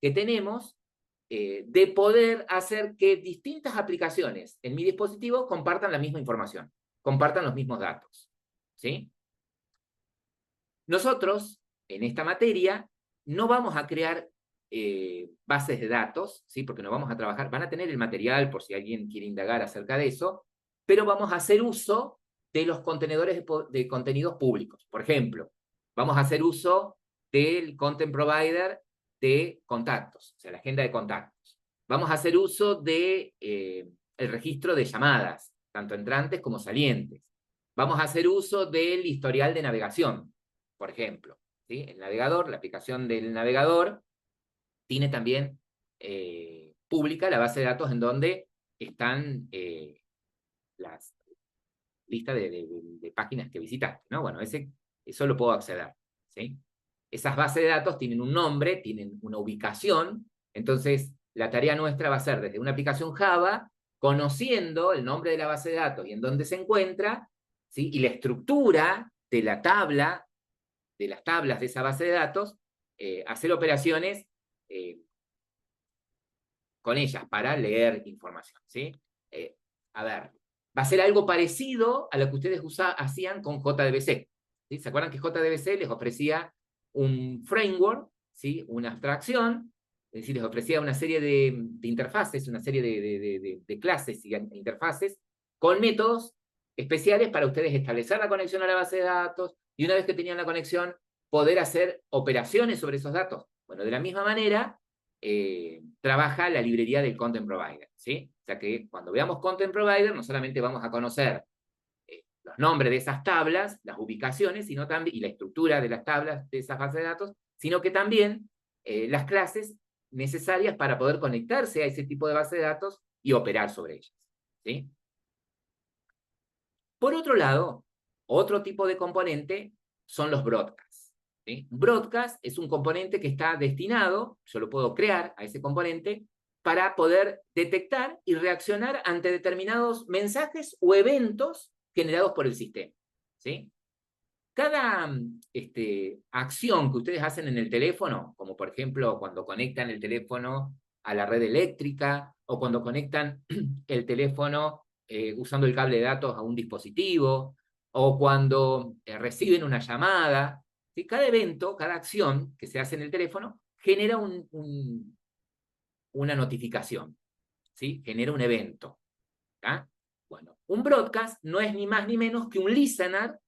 que tenemos de poder hacer que distintas aplicaciones en mi dispositivo compartan la misma información, compartan los mismos datos, ¿sí? Nosotros, en esta materia, no vamos a crear bases de datos, ¿sí? Porque no vamos a trabajar, van a tener el material por si alguien quiere indagar acerca de eso, pero vamos a hacer uso de los contenedores de contenidos públicos. Por ejemplo, vamos a hacer uso del content provider de contactos, o sea, la agenda de contactos. Vamos a hacer uso de el registro de llamadas, tanto entrantes como salientes. Vamos a hacer uso del historial de navegación. por ejemplo, ¿sí? El navegador, la aplicación del navegador, tiene también pública la base de datos en donde están las listas de páginas que visitaste, ¿no? Bueno, eso lo puedo acceder, ¿sí? Esas bases de datos tienen un nombre, tienen una ubicación, entonces la tarea nuestra va a ser desde una aplicación Java, conociendo el nombre de la base de datos y en dónde se encuentra, ¿sí? Y la estructura de la tabla, de las tablas de esa base de datos, hacer operaciones con ellas para leer información, ¿sí? A ver, va a ser algo parecido a lo que ustedes hacían con JDBC, ¿sí? ¿Se acuerdan que JDBC les ofrecía un framework, ¿sí? Una abstracción, es decir, les ofrecía una serie de interfaces, una serie de clases y interfaces con métodos especiales para ustedes establecer la conexión a la base de datos y una vez que tenían la conexión, poder hacer operaciones sobre esos datos? Bueno, de la misma manera, trabaja la librería del Content Provider, ¿sí? O sea que cuando veamos Content Provider, no solamente vamos a conocer los nombres de esas tablas, las ubicaciones, sino también, y la estructura de las tablas de esas bases de datos, sino que también las clases necesarias para poder conectarse a ese tipo de base de datos y operar sobre ellas, ¿sí? Por otro lado, otro tipo de componente son los broadcasts, ¿sí? Broadcast es un componente que está destinado, yo lo puedo crear a ese componente, para poder detectar y reaccionar ante determinados mensajes o eventos generados por el sistema, ¿sí? Cada acción que ustedes hacen en el teléfono, como por ejemplo cuando conectan el teléfono a la red eléctrica, o cuando conectan el teléfono usando el cable de datos a un dispositivo, o cuando reciben una llamada, ¿sí? Cada evento, cada acción que se hace en el teléfono genera una notificación, ¿sí? Genera un evento, ¿tá? Bueno, un broadcast no es ni más ni menos que un listener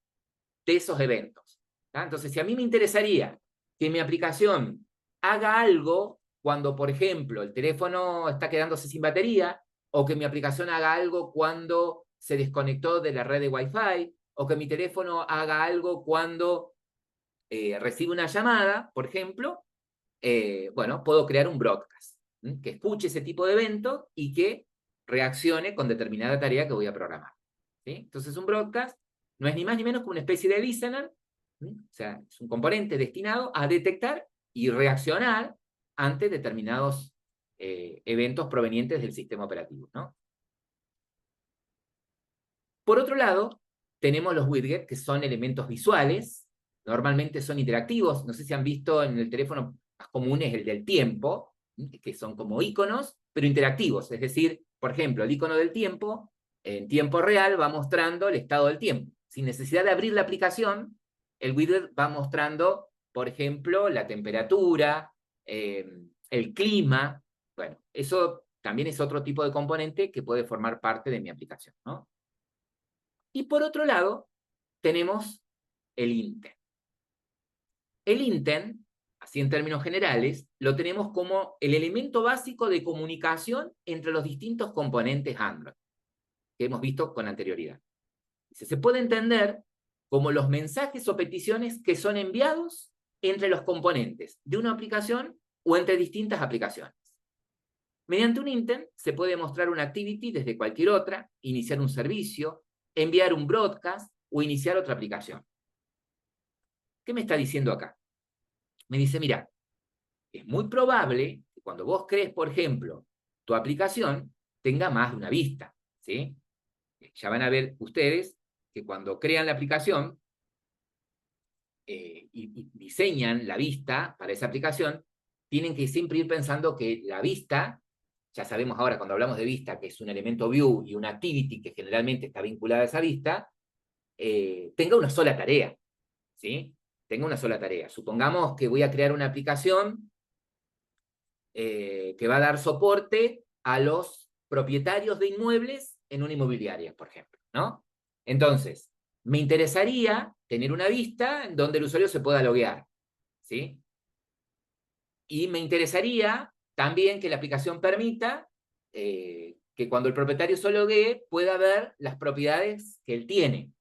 de esos eventos, ¿tá? Entonces, si a mí me interesaría que mi aplicación haga algo cuando, por ejemplo, el teléfono está quedándose sin batería, o que mi aplicación haga algo cuando se desconectó de la red de Wi-Fi, o que mi teléfono haga algo cuando recibe una llamada, por ejemplo, bueno, puedo crear un broadcast, que escuche ese tipo de evento y que reaccione con determinada tarea que voy a programar, ¿sí? Entonces, un broadcast no es ni más ni menos que una especie de listener, o sea, es un componente destinado a detectar y reaccionar ante determinados eventos provenientes del sistema operativo, ¿no? Por otro lado, tenemos los widgets, que son elementos visuales, normalmente son interactivos, no sé si han visto en el teléfono más común es el del tiempo, que son como iconos, pero interactivos, es decir, por ejemplo, el icono del tiempo, en tiempo real va mostrando el estado del tiempo. Sin necesidad de abrir la aplicación, el widget va mostrando, por ejemplo, la temperatura, el clima. Bueno, eso también es otro tipo de componente que puede formar parte de mi aplicación, ¿no? Y por otro lado, tenemos el intent. El intent, así en términos generales, lo tenemos como el elemento básico de comunicación entre los distintos componentes Android, que hemos visto con anterioridad. Se puede entender como los mensajes o peticiones que son enviados entre los componentes de una aplicación o entre distintas aplicaciones. Mediante un intent se puede mostrar una activity desde cualquier otra, iniciar un servicio, enviar un broadcast o iniciar otra aplicación. ¿Qué me está diciendo acá? Me dice, mira, es muy probable que cuando vos crees, por ejemplo, tu aplicación, tenga más de una vista, ¿sí? Ya van a ver ustedes que cuando crean la aplicación y diseñan la vista para esa aplicación, tienen que siempre ir pensando que la vista, ya sabemos ahora cuando hablamos de vista que es un elemento view y una activity que generalmente está vinculada a esa vista, tenga una sola tarea, ¿sí? Tenga una sola tarea. Supongamos que voy a crear una aplicación que va a dar soporte a los propietarios de inmuebles en una inmobiliaria, por ejemplo, ¿no? Entonces, me interesaría tener una vista en donde el usuario se pueda loguear, ¿sí? Y me interesaría también que la aplicación permita que cuando el propietario se loguee pueda ver las propiedades que él tiene,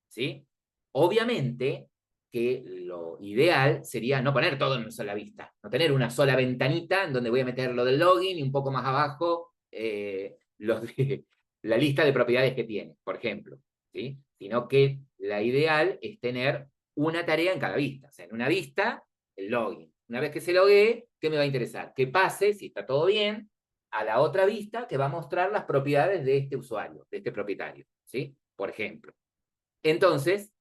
¿sí? Obviamente, que lo ideal sería no poner todo en una sola vista, no tener una sola ventanita en donde voy a meter lo del login y un poco más abajo la lista de propiedades que tiene, por ejemplo, ¿sí? Sino que la ideal es tener una tarea en cada vista. O sea, en una vista, el login. Una vez que se loguee, ¿qué me va a interesar? Que pase, si está todo bien, a la otra vista que va a mostrar las propiedades de este usuario, de este propietario, ¿sí? Por ejemplo. Entonces,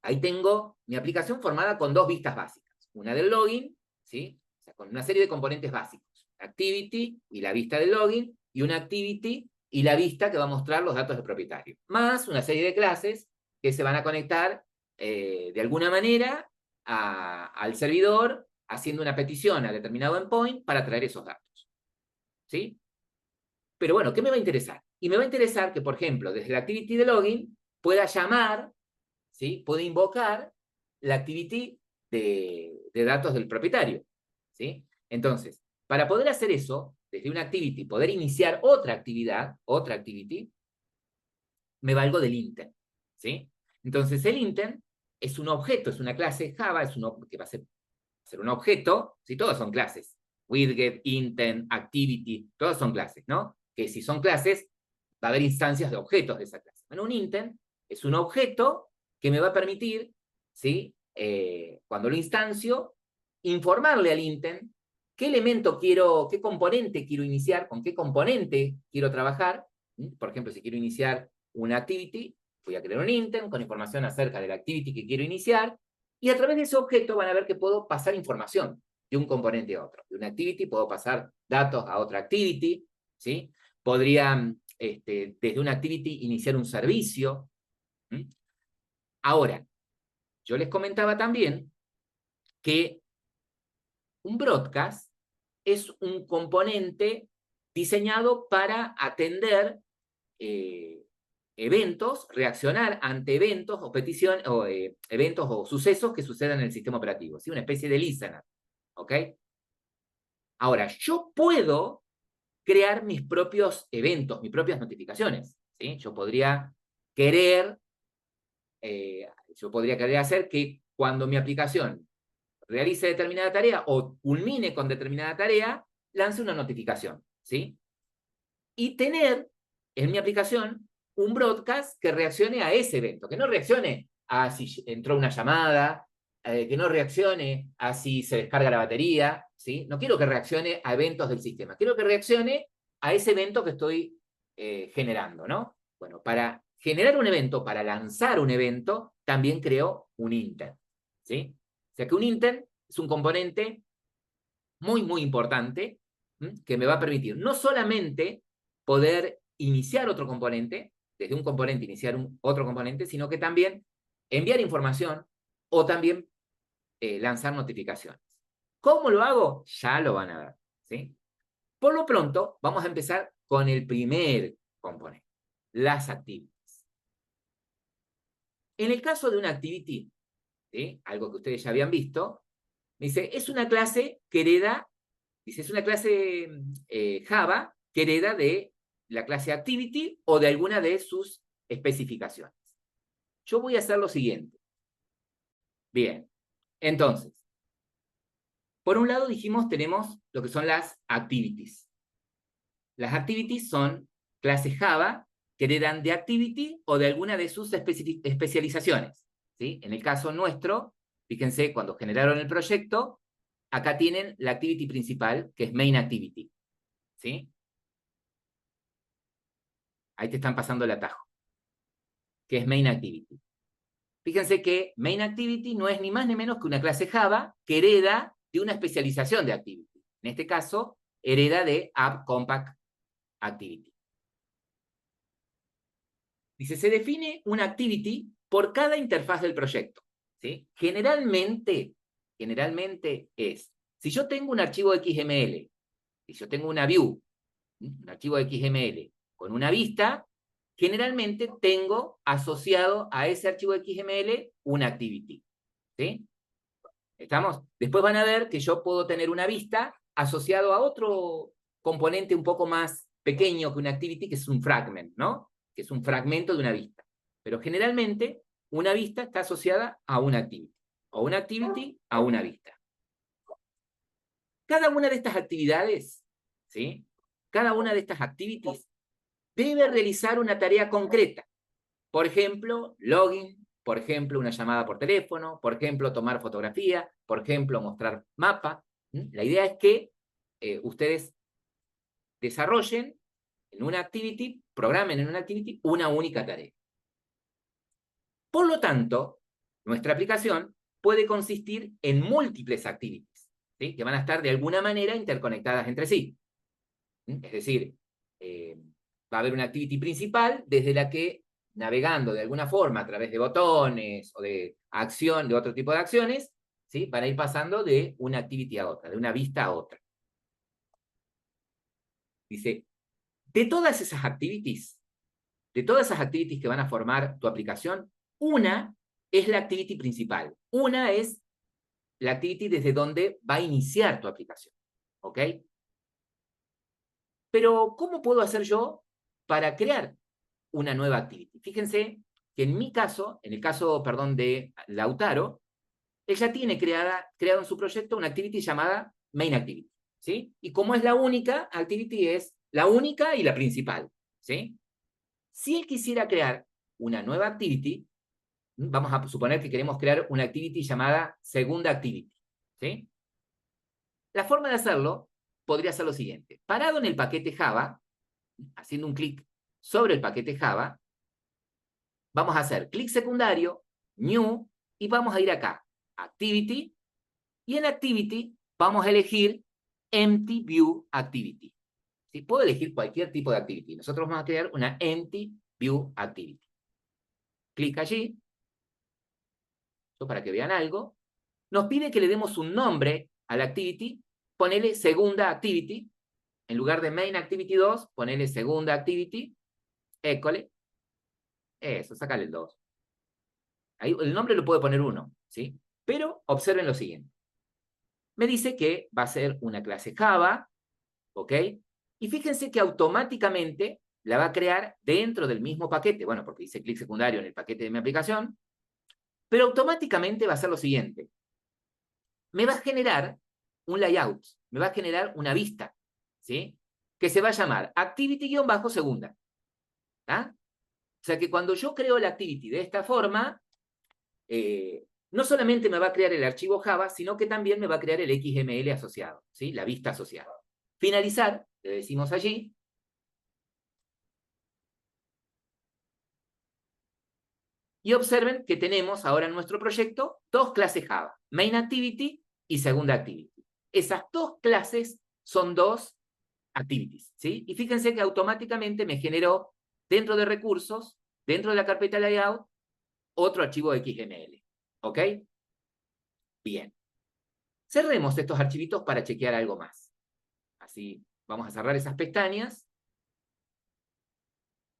ahí tengo mi aplicación formada con dos vistas básicas. Una del login, ¿sí? O sea, con una serie de componentes básicos. Activity y la vista del login, y una activity y la vista que va a mostrar los datos del propietario. Más una serie de clases que se van a conectar de alguna manera al servidor haciendo una petición a determinado endpoint para traer esos datos. ¿Sí? Pero bueno, ¿qué me va a interesar? Y me va a interesar que, por ejemplo, desde la activity de login pueda llamar, ¿sí? Pueda invocar la activity de datos del propietario. ¿Sí? Entonces, para poder hacer eso, desde una activity, poder iniciar otra actividad, otra activity, me valgo del intent. ¿Sí? Entonces, el intent es un objeto, es una clase Java, que va a ser un objeto, ¿sí? Todos son clases. Widget, intent, activity, todos son clases, ¿no? Que si son clases, va a haber instancias de objetos de esa clase. Bueno, un intent es un objeto que me va a permitir, ¿sí? Cuando lo instancio, informarle al intent qué elemento quiero, qué componente quiero iniciar, con qué componente quiero trabajar. Por ejemplo, si quiero iniciar una activity, voy a crear un intent con información acerca de la activity que quiero iniciar, y a través de ese objeto van a ver que puedo pasar información de un componente a otro. De una activity puedo pasar datos a otra activity, ¿sí? Podría, desde una activity, iniciar un servicio. Ahora, yo les comentaba también que un broadcast es un componente diseñado para atender eventos, reaccionar ante eventos o peticiones, o eventos o sucesos que sucedan en el sistema operativo, ¿sí? Una especie de listener, ¿ok? Ahora, yo puedo crear mis propios eventos, mis propias notificaciones, ¿sí? Yo podría querer hacer que cuando mi aplicación realice determinada tarea o culmine con determinada tarea, lance una notificación, ¿sí? Y tener en mi aplicación un broadcast que reaccione a ese evento, que no reaccione a si entró una llamada, que no reaccione a si se descarga la batería, ¿sí? No quiero que reaccione a eventos del sistema, quiero que reaccione a ese evento que estoy generando, ¿no? Bueno, para generar un evento, para lanzar un evento, también creo un intent, ¿sí? O sea que un intent es un componente muy, muy importante, que me va a permitir no solamente poder iniciar otro componente, desde un componente iniciar otro componente, sino que también enviar información o también lanzar notificaciones. ¿Cómo lo hago? Ya lo van a ver, ¿sí? Por lo pronto, vamos a empezar con el primer componente, las activities. En el caso de una activity, ¿sí? Algo que ustedes ya habían visto, dice, es una clase que hereda, dice, es una clase Java que hereda de la clase activity o de alguna de sus especificaciones. Yo voy a hacer lo siguiente. Bien, entonces, por un lado dijimos, tenemos lo que son las activities. Las activities son clases Java que heredan de activity o de alguna de sus especializaciones, ¿sí? En el caso nuestro, fíjense, cuando generaron el proyecto, acá tienen la activity principal, que es main activity, ¿sí? Ahí te están pasando el atajo, que es main activity. Fíjense que main activity no es ni más ni menos que una clase Java que hereda de una especialización de activity. En este caso, hereda de app compact activity. Dice, se define una activity por cada interfaz del proyecto, ¿sí? Generalmente es, si yo tengo un archivo XML, si yo tengo una view, un archivo XML con una vista, generalmente tengo asociado a ese archivo XML una activity, ¿sí? ¿Estamos? Después van a ver que yo puedo tener una vista asociado a otro componente un poco más pequeño que una activity, que es un fragment, ¿no? Que es un fragmento de una vista. Pero generalmente una vista está asociada a una activity, o una activity a una vista. Cada una de estas actividades, ¿sí? Cada una de estas activities debe realizar una tarea concreta. Por ejemplo, login, por ejemplo, una llamada por teléfono, por ejemplo, tomar fotografía, por ejemplo, mostrar mapa. La idea es que ustedes desarrollen en una activity, programen en una activity una única tarea. Por lo tanto, nuestra aplicación puede consistir en múltiples activities, ¿sí? Que van a estar de alguna manera interconectadas entre sí. Es decir, va a haber una activity principal desde la que, navegando de alguna forma a través de botones o de acción, de otro tipo de acciones, ¿sí? Van a ir pasando de una activity a otra, de una vista a otra. Dice, de todas esas activities que van a formar tu aplicación, una es la activity principal. Una es la activity desde donde va a iniciar tu aplicación. ¿Ok? Pero, ¿cómo puedo hacer yo para crear una nueva activity? Fíjense que en mi caso, en el caso, perdón, de Lautaro, ella tiene creado en su proyecto una activity llamada Main Activity, ¿sí? Y como es la única, activity es la única y la principal, ¿sí? Si él quisiera crear una nueva activity, vamos a suponer que queremos crear una activity llamada segunda activity, ¿sí? La forma de hacerlo podría ser lo siguiente. Parado en el paquete Java, haciendo un clic sobre el paquete Java, vamos a hacer clic secundario, New, y vamos a ir acá, Activity, y en Activity vamos a elegir Empty View Activity. ¿Sí? Puedo elegir cualquier tipo de activity. Nosotros vamos a crear una Empty View Activity. Clic allí, para que vean algo. Nos pide que le demos un nombre a la activity, ponele segunda activity, en lugar de Main Activity 2, ponele segunda activity, école, eso, sácale el 2. Ahí, el nombre lo puede poner 1, ¿sí? Pero observen lo siguiente. Me dice que va a ser una clase Java, ¿ok? Y fíjense que automáticamente la va a crear dentro del mismo paquete, bueno, porque dice clic secundario en el paquete de mi aplicación, pero automáticamente va a hacer lo siguiente. Me va a generar un layout, me va a generar una vista, ¿sí? Que se va a llamar activity-segunda. ¿Ah? O sea que cuando yo creo la activity de esta forma, no solamente me va a crear el archivo Java, sino que también me va a crear el XML asociado, ¿sí? La vista asociada. Finalizar, le decimos allí. Y observen que tenemos ahora en nuestro proyecto dos clases Java, Main Activity y Segunda Activity. Esas dos clases son dos activities, ¿sí? Y fíjense que automáticamente me generó dentro de recursos, dentro de la carpeta layout, otro archivo XML. ¿Ok? Bien. Cerremos estos archivitos para chequear algo más. Así, vamos a cerrar esas pestañas.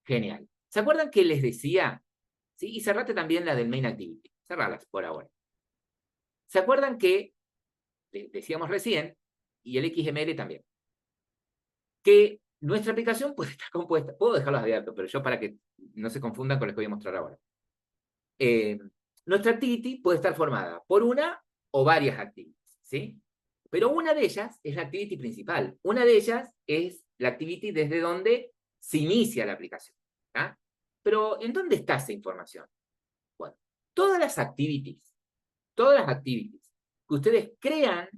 Genial. ¿Se acuerdan que les decía? ¿Sí? Y cerrate también la del Main Activity. Cerralas por ahora. ¿Se acuerdan que decíamos recién, y el XML también, que nuestra aplicación puede estar compuesta, puedo dejarlos abiertos, pero yo para que no se confundan con lo que voy a mostrar ahora. Nuestra activity puede estar formada por una o varias activities, ¿sí? Pero una de ellas es la activity principal. Una de ellas es la activity desde donde se inicia la aplicación. ¿Ah? Pero, ¿en dónde está esa información? Bueno, todas las activities que ustedes crean,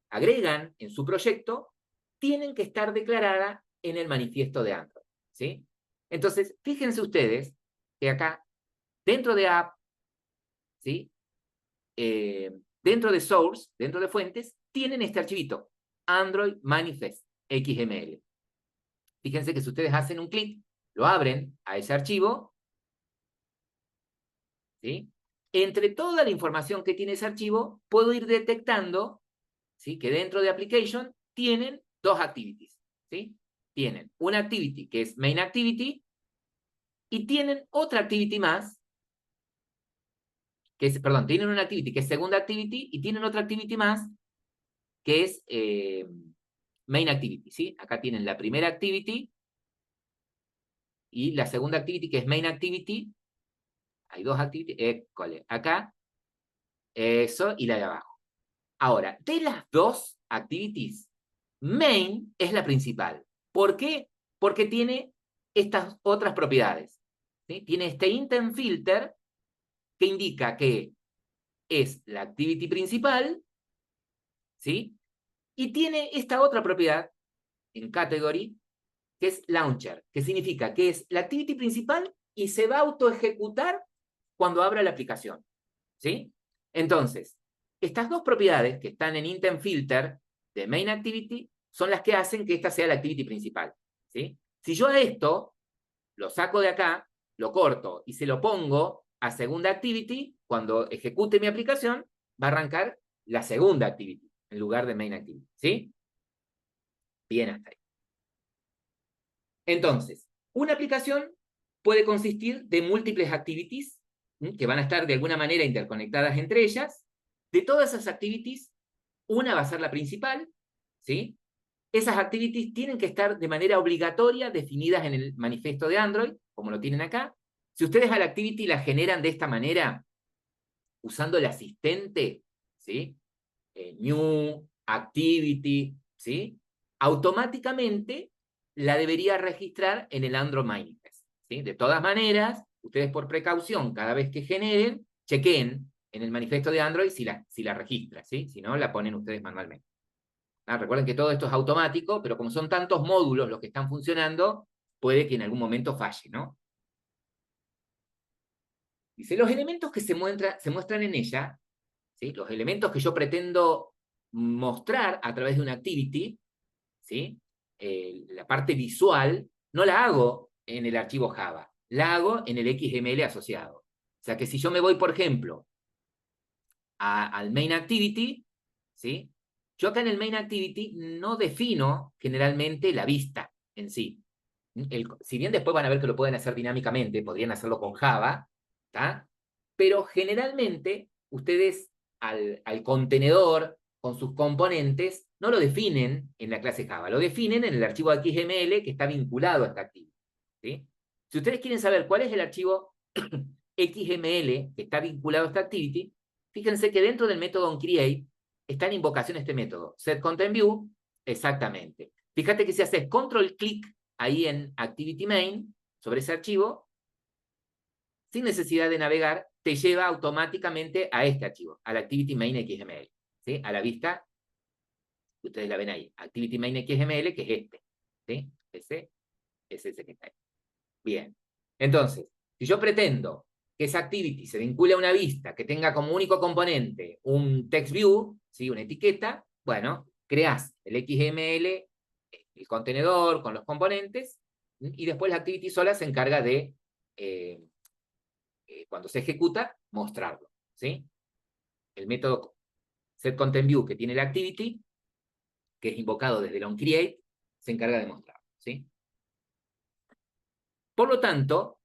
agregan en su proyecto, tienen que estar declaradas en el manifiesto de Android, ¿sí? Entonces, fíjense ustedes que acá, dentro de App, ¿sí? Dentro de Source, dentro de fuentes, tienen este archivito, Android Manifest XML. Fíjense que si ustedes hacen un clic, lo abren a ese archivo, ¿sí? Entre toda la información que tiene ese archivo, puedo ir detectando, ¿sí? Que dentro de Application tienen dos activities, ¿sí? Tienen una activity que es Main Activity y tienen otra activity más, que es, perdón, tienen una activity que es Segunda Activity y tienen otra activity más que es Main Activity, ¿sí? Acá tienen la primera activity y la segunda activity que es Main Activity. Hay dos activities, école, acá, eso, y la de abajo. Ahora, de las dos activities, main es la principal. ¿Por qué? Porque tiene estas otras propiedades. ¿Sí? Tiene este intent filter que indica que es la activity principal, ¿sí? Y tiene esta otra propiedad en category, que es launcher, que significa que es la activity principal y se va a autoejecutar cuando abra la aplicación, ¿sí? Entonces, estas dos propiedades que están en intent filter de main activity son las que hacen que esta sea la activity principal, ¿sí? Si yo a esto lo saco de acá, lo corto y se lo pongo a segunda activity, cuando ejecute mi aplicación, va a arrancar la segunda activity en lugar de main activity, ¿sí? Bien hasta ahí. Entonces, una aplicación puede consistir de múltiples activities que van a estar de alguna manera interconectadas entre ellas. De todas esas activities, una va a ser la principal, ¿sí? Esas activities tienen que estar de manera obligatoria definidas en el manifiesto de Android, como lo tienen acá. Si ustedes a la activity la generan de esta manera, usando el asistente, ¿sí? New, activity, ¿sí? Automáticamente la debería registrar en el Android Manifest, ¿sí? De todas maneras, ustedes por precaución, cada vez que generen, chequen en el manifiesto de Android si la registra, ¿sí? Si no, la ponen ustedes manualmente. Recuerden que todo esto es automático, pero como son tantos módulos los que están funcionando, puede que en algún momento falle, ¿no? Dice, los elementos que se muestran en ella, ¿sí? Los elementos que yo pretendo mostrar a través de una activity, ¿sí? La parte visual, no la hago en el archivo Java, la hago en el XML asociado. O sea que si yo me voy, por ejemplo, al main activity, ¿sí? Yo acá en el main activity no defino generalmente la vista en sí. Si bien después van a ver que lo pueden hacer dinámicamente, podrían hacerlo con Java, ¿tá? Pero generalmente ustedes al contenedor con sus componentes no lo definen en la clase Java, lo definen en el archivo XML que está vinculado a esta activity, ¿sí? Si ustedes quieren saber cuál es el archivo XML que está vinculado a esta activity, fíjense que dentro del método onCreate está en invocación este método, setContentView, exactamente. Fíjate que si haces control clic ahí en ActivityMain, sobre ese archivo, sin necesidad de navegar, te lleva automáticamente a este archivo, al ActivityMain.xml, ¿sí? A la vista, ustedes la ven ahí, ActivityMain.xml, que es este, ¿sí? Ese es ese que está ahí. Bien, entonces, si yo pretendo que esa activity se vincule a una vista que tenga como único componente un text view, ¿sí? Una etiqueta, bueno, creás el XML, el contenedor con los componentes, y después la activity sola se encarga de, cuando se ejecuta, mostrarlo, ¿sí? El método setContentView que tiene la activity, que es invocado desde el onCreate, se encarga de mostrarlo, ¿sí? Por lo tanto,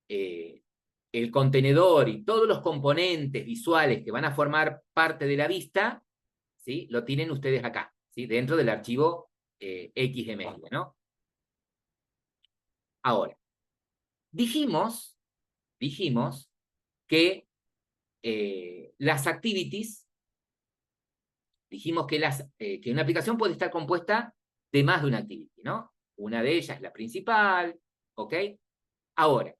el contenedor y todos los componentes visuales que van a formar parte de la vista, ¿sí? Lo tienen ustedes acá, ¿sí? Dentro del archivo XML, ¿no? Ahora, dijimos que las activities, dijimos que una aplicación puede estar compuesta de más de una activity, ¿no? Una de ellas es la principal, ¿ok? Ahora,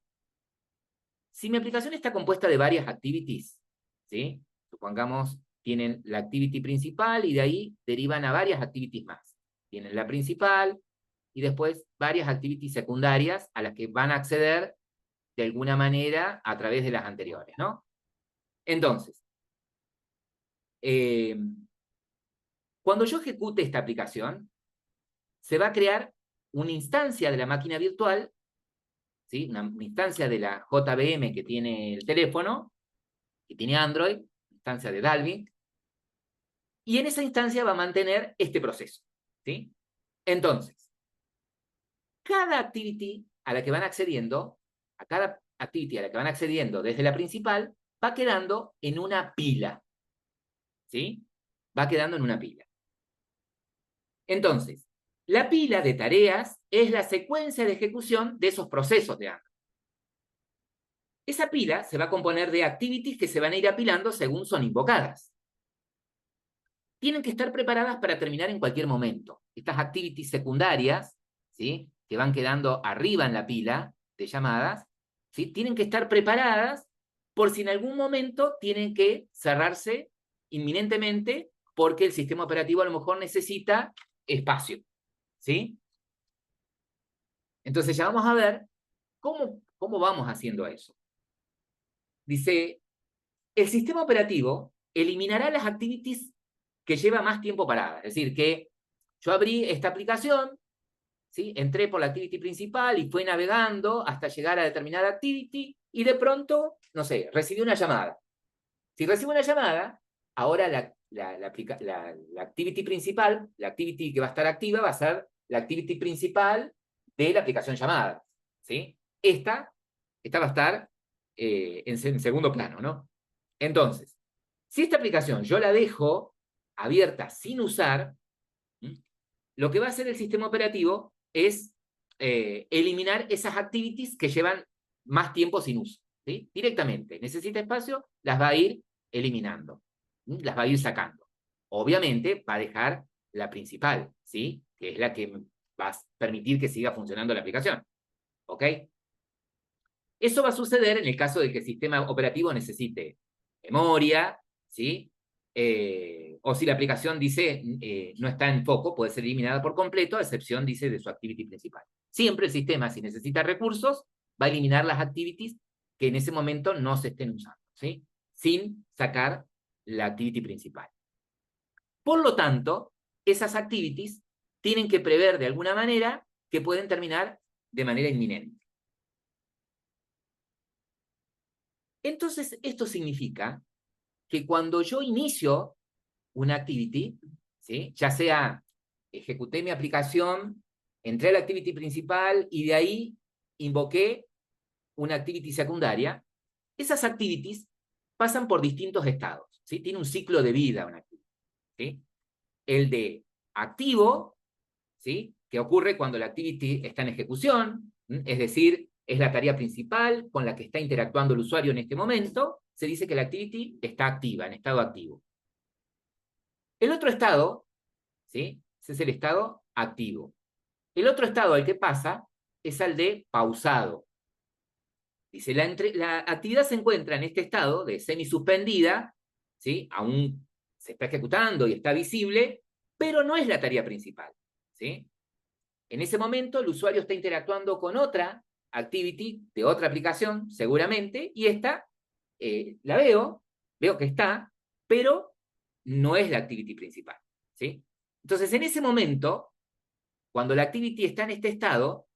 si mi aplicación está compuesta de varias activities, ¿sí? Supongamos, tienen la activity principal y de ahí derivan a varias activities más. Tienen la principal y después varias activities secundarias a las que van a acceder de alguna manera a través de las anteriores, ¿no? Entonces, cuando yo ejecute esta aplicación, se va a crear una instancia de la máquina virtual, ¿sí? Una instancia de la JVM que tiene el teléfono, que tiene Android, instancia de Dalvik, y en esa instancia va a mantener este proceso, ¿sí? Entonces, cada activity a la que van accediendo, a cada activity a la que van accediendo desde la principal, va quedando en una pila, ¿sí? Va quedando en una pila. Entonces, la pila de tareas es la secuencia de ejecución de esos procesos de Android. esa pila se va a componer de activities que se van a ir apilando según son invocadas. Tienen que estar preparadas para terminar en cualquier momento. Estas activities secundarias, ¿sí?, que van quedando arriba en la pila de llamadas, ¿sí?, tienen que estar preparadas por si en algún momento tienen que cerrarse inminentemente porque el sistema operativo a lo mejor necesita espacio, ¿sí? Entonces ya vamos a ver cómo vamos haciendo eso. Dice, el sistema operativo eliminará las activities que lleva más tiempo paradas. Es decir, que yo abrí esta aplicación, ¿sí?, entré por la activity principal y fue navegando hasta llegar a determinada activity y de pronto, no sé, recibí una llamada. Si recibo una llamada, ahora la activity principal, la activity que va a estar activa va a ser la activity principal de la aplicación llamada, ¿sí? Esta va a estar en segundo plano, ¿no? Entonces, si esta aplicación yo la dejo abierta sin usar, lo que va a hacer el sistema operativo es eliminar esas activities que llevan más tiempo sin uso, ¿sí? Directamente. Necesita espacio, las va a ir eliminando, las va a ir sacando. Obviamente va a dejar la principal, ¿sí?, que es la que va a permitir que siga funcionando la aplicación. ¿Ok? Eso va a suceder en el caso de que el sistema operativo necesite memoria, ¿sí? O si la aplicación dice no está en foco, puede ser eliminada por completo, a excepción, dice, de su activity principal. Siempre el sistema, si necesita recursos, va a eliminar las activities que en ese momento no se estén usando, ¿sí?, sin sacar la activity principal. Por lo tanto, esas activities tienen que prever de alguna manera que pueden terminar de manera inminente. Entonces, esto significa que cuando yo inicio una activity, ¿sí?, ya sea ejecuté mi aplicación, entré a la activity principal y de ahí invoqué una activity secundaria, esas activities pasan por distintos estados, ¿sí? Tiene un ciclo de vida una activity, ¿sí? El de activo, ¿sí?, que ocurre cuando la activity está en ejecución, es decir, es la tarea principal con la que está interactuando el usuario en este momento, se dice que la activity está activa, en estado activo. El otro estado, ¿sí?, ese es el estado activo. El otro estado al que pasa es al de pausado. Dice, la actividad se encuentra en este estado de semisuspendida, ¿sí?, aún se está ejecutando y está visible, pero no es la tarea principal, ¿sí? En ese momento el usuario está interactuando con otra activity de otra aplicación, seguramente, y esta la veo que está, pero no es la activity principal, ¿sí? Entonces, en ese momento, cuando la activity está en este estado,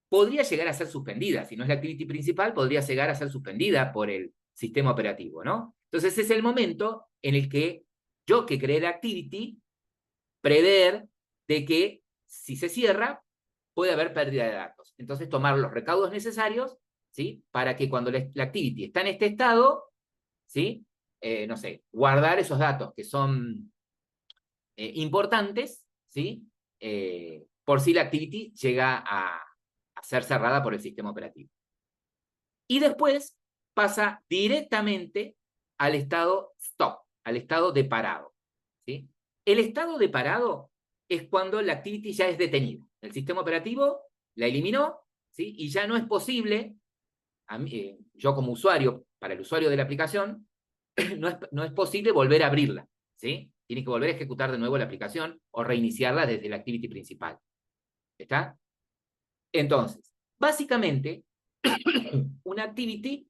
podría llegar a ser suspendida. Si no es la activity principal, podría llegar a ser suspendida por el sistema operativo, ¿no? Entonces, es el momento en el que yo, que creé la activity, prever de que si se cierra, puede haber pérdida de datos. Entonces, tomar los recaudos necesarios, ¿sí?, para que cuando la activity está en este estado, ¿sí?, no sé, guardar esos datos que son importantes, ¿sí?, por si la activity llega a ser cerrada por el sistema operativo. Y después pasa directamente al estado stop, al estado de parado, ¿sí? El estado de parado es cuando la activity ya es detenida. El sistema operativo la eliminó, ¿sí?, y ya no es posible, yo como usuario, para el usuario de la aplicación, no es posible volver a abrirla, ¿sí? Tiene que volver a ejecutar de nuevo la aplicación o reiniciarla desde la activity principal. ¿Está? Entonces, básicamente, una activity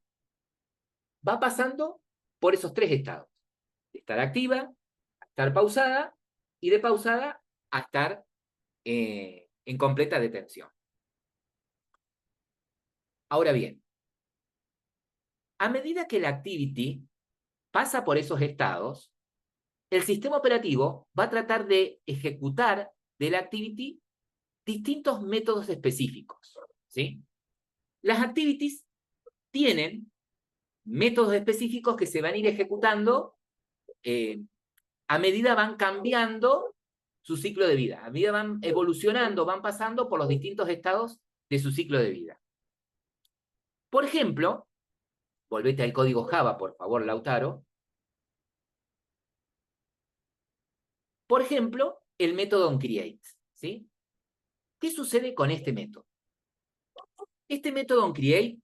va pasando por esos tres estados: de estar activa, a estar pausada, y de pausada a estar en completa detención. Ahora bien, a medida que la activity pasa por esos estados, el sistema operativo va a tratar de ejecutar de la activity distintos métodos específicos, ¿sí? Las activities tienen métodos específicos que se van a ir ejecutando a medida van cambiando su ciclo de vida, a medida van evolucionando, van pasando por los distintos estados de su ciclo de vida. Por ejemplo, volvete al código Java, por favor, Lautaro. Por ejemplo, el método onCreate, ¿sí? ¿Qué sucede con este método? Este método onCreate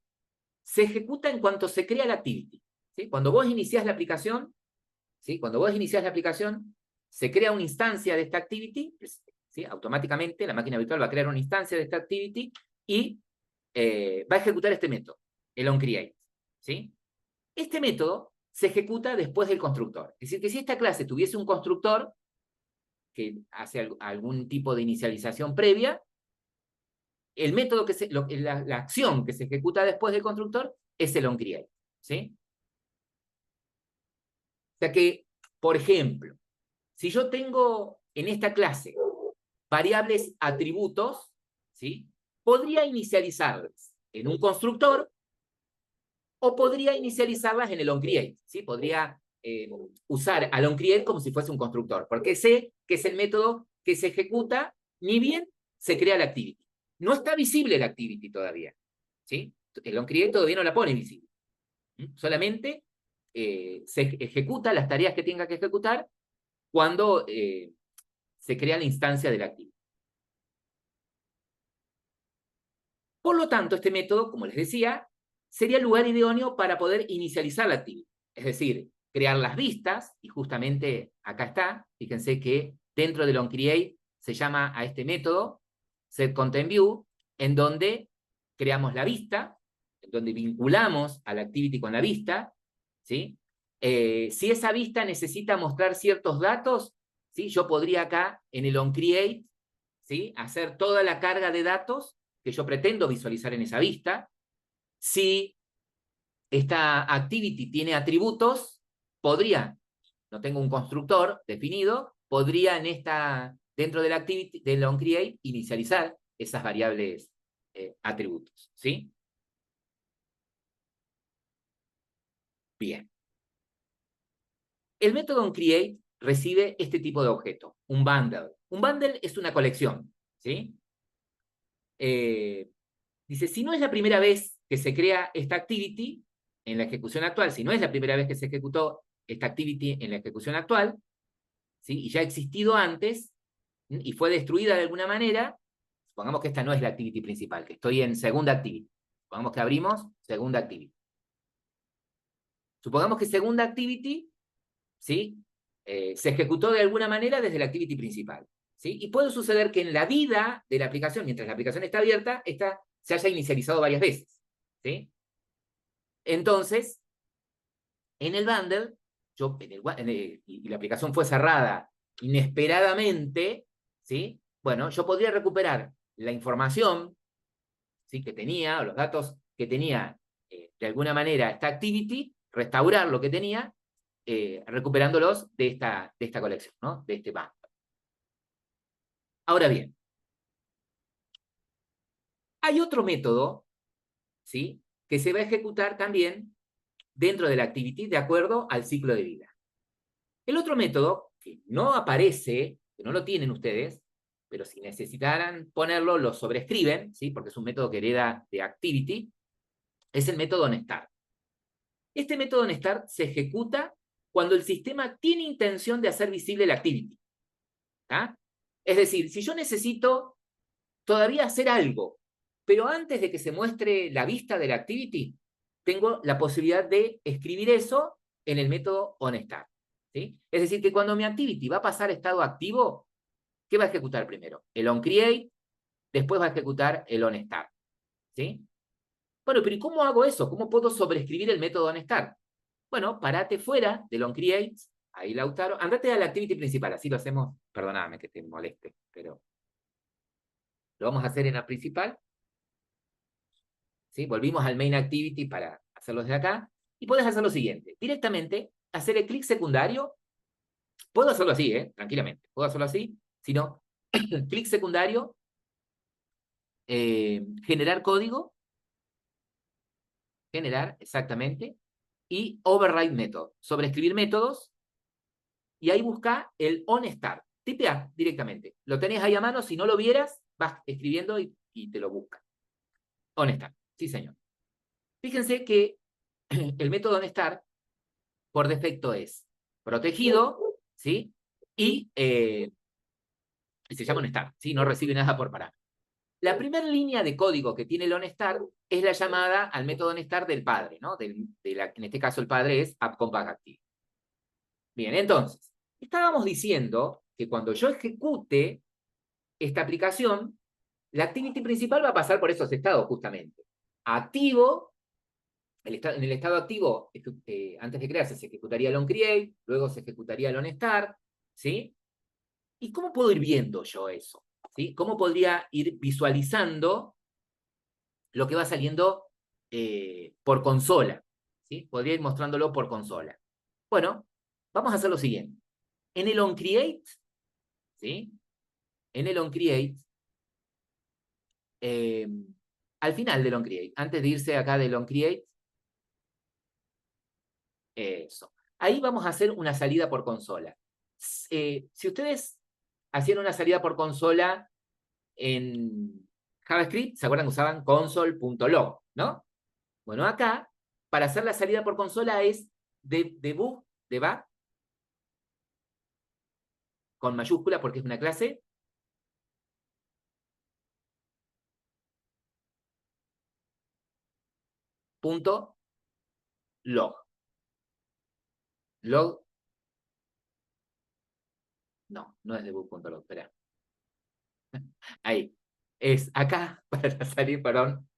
se ejecuta en cuanto se crea la activity, ¿sí? Cuando vos iniciás la aplicación, ¿sí? Cuando vos iniciás la aplicación, se crea una instancia de esta activity, ¿sí? Automáticamente la máquina virtual va a crear una instancia de esta activity y va a ejecutar este método, el onCreate, ¿sí? Este método se ejecuta después del constructor. Es decir, que si esta clase tuviese un constructor que hace algún tipo de inicialización previa, el método la acción que se ejecuta después del constructor es el onCreate, ¿sí? O sea que, por ejemplo, si yo tengo en esta clase variables atributos, ¿sí? Podría inicializarlas en un constructor o podría inicializarlas en el onCreate, ¿sí? Podría usar al onCreate como si fuese un constructor, porque sé que es el método que se ejecuta ni bien se crea la activity. No está visible la activity todavía, ¿sí? El onCreate todavía no la pone visible. Solamente se ejecuta las tareas que tenga que ejecutar cuando se crea la instancia de la activity. Por lo tanto, este método, como les decía, sería el lugar idóneo para poder inicializar la activity. Es decir, crear las vistas, y justamente acá está, fíjense que dentro del onCreate se llama a este método setContentView, en donde creamos la vista, en donde vinculamos a la activity con la vista, ¿sí? Si esa vista necesita mostrar ciertos datos, ¿sí? Yo podría acá, en el onCreate, ¿sí? Hacer toda la carga de datos que yo pretendo visualizar en esa vista. Si esta activity tiene atributos, podría, no tengo un constructor definido, podría dentro de la activity, del onCreate, inicializar esas variables atributos, ¿sí? Bien. El método onCreate recibe este tipo de objeto, un bundle. Un bundle es una colección, ¿sí? Dice, si no es la primera vez que se crea esta activity en la ejecución actual, si no es la primera vez que se ejecutó esta activity en la ejecución actual, ¿sí? Y ya ha existido antes, y fue destruida de alguna manera, supongamos que esta no es la activity principal, que estoy en segunda activity. Supongamos que abrimos segunda activity. Supongamos que segunda activity, ¿sí? Se ejecutó de alguna manera desde la activity principal, ¿sí? Y puede suceder que en la vida de la aplicación, mientras la aplicación está abierta, esta se haya inicializado varias veces, ¿sí? Entonces, en el bundle, y la aplicación fue cerrada inesperadamente, ¿sí? Bueno, yo podría recuperar la información, ¿sí? Que tenía, o los datos que tenía, de alguna manera, esta activity, restaurar lo que tenía, recuperándolos de esta colección, ¿no? De este bundle. Ahora bien, hay otro método, ¿sí? Que se va a ejecutar también dentro de la activity de acuerdo al ciclo de vida. El otro método, que no aparece, que no lo tienen ustedes, pero si necesitaran ponerlo, lo sobrescriben, ¿sí? Porque es un método que hereda de activity, es el método onStart. Este método onStart se ejecuta cuando el sistema tiene intención de hacer visible la activity. ¿Ah? Es decir, si yo necesito todavía hacer algo, pero antes de que se muestre la vista de la activity, tengo la posibilidad de escribir eso en el método onStart, ¿sí? Es decir, que cuando mi activity va a pasar a estado activo, ¿qué va a ejecutar primero? El onCreate, después va a ejecutar el onStart, ¿sí? Bueno, pero ¿y cómo hago eso? ¿Cómo puedo sobreescribir el método onStart? Bueno, parate fuera del onCreate, ahí Lautaro, andate a la activity principal, así lo hacemos, perdóname que te moleste, pero lo vamos a hacer en la principal, ¿sí? Volvimos al main activity para hacerlo desde acá, y puedes hacer lo siguiente, directamente hacer el clic secundario, puedo hacerlo así, tranquilamente, puedo hacerlo así, sino clic secundario, generar código, generar, exactamente, y override method, sobreescribir métodos, y ahí busca el onStart, tipea directamente, lo tenés ahí a mano, si no lo vieras, vas escribiendo y te lo busca. onStart, sí señor. Fíjense que el método OnStar, por defecto, es protegido, ¿sí? Y se llama OnStar, ¿sí? No recibe nada por parámetro. La primera línea de código que tiene el OnStar es la llamada al método OnStar del padre, ¿no? En este caso el padre es AppCompactActive. Bien, entonces, estábamos diciendo que cuando yo ejecute esta aplicación, la activity principal va a pasar por esos estados, justamente. Activo, en el estado activo, antes de crearse, se ejecutaría el onCreate, luego se ejecutaría el OnStar, ¿sí? ¿Y cómo puedo ir viendo yo eso? ¿Sí? ¿Cómo podría ir visualizando lo que va saliendo por consola? ¿Sí? Podría ir mostrándolo por consola. Bueno, vamos a hacer lo siguiente. En el onCreate, ¿sí? En el onCreate, al final del onCreate, antes de irse acá del onCreate, eso. Ahí vamos a hacer una salida por consola. Si ustedes hacían una salida por consola en JavaScript, ¿se acuerdan que usaban console.log, ¿no? Bueno, acá, para hacer la salida por consola es debug, con mayúscula porque es una clase, punto log. Log, no es debug.log, espera. Ahí. Es acá, para salir, perdón,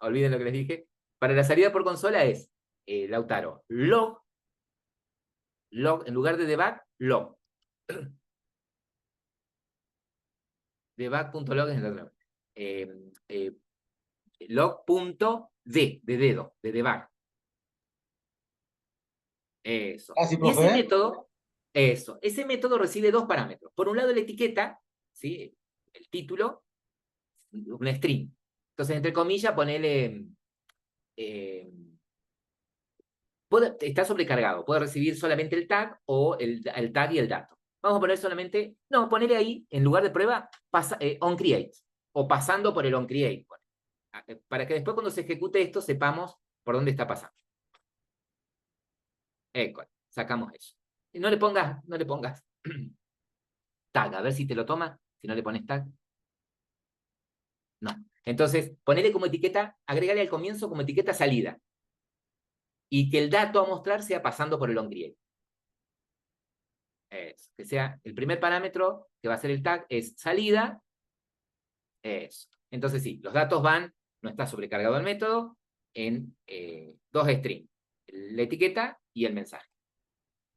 olviden lo que les dije. Para la salida por consola es, Lautaro, log, en lugar de debug, log. Debug.log es el otro. Log.d, de dedo, de debug. Eso. Ah, sí, Y ese profe. método, ese método recibe dos parámetros. Por un lado la etiqueta, ¿sí? El título, un string. Entonces, entre comillas, ponele... está sobrecargado, puede recibir solamente el tag o el tag y el dato. Vamos a poner solamente, no, ponerle ahí, en lugar de prueba, onCreate, o pasando por el onCreate, para que después cuando se ejecute esto sepamos por dónde está pasando. Sacamos eso. Y no le pongas tag, a ver si te lo toma, si no le pones tag. No. Entonces, ponele como etiqueta, agrégale al comienzo como etiqueta salida. Y que el dato a mostrar sea pasando por el onCreate. Que sea el primer parámetro que va a ser el tag es salida. Eso. Entonces sí, los datos van, no está sobrecargado el método, en dos strings, la etiqueta y el mensaje.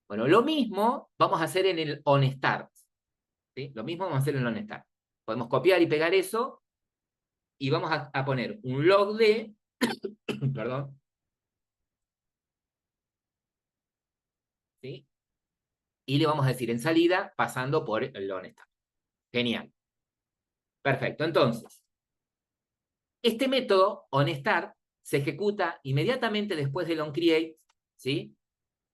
Bueno, lo mismo vamos a hacer en el onStart. ¿Sí? Lo mismo vamos a hacer en el onStart. Podemos copiar y pegar eso y vamos a poner un log de, perdón, ¿sí? Y le vamos a decir en salida pasando por el onStart. Genial. Perfecto. Entonces, este método, onStart, se ejecuta inmediatamente después del onCreate, ¿sí?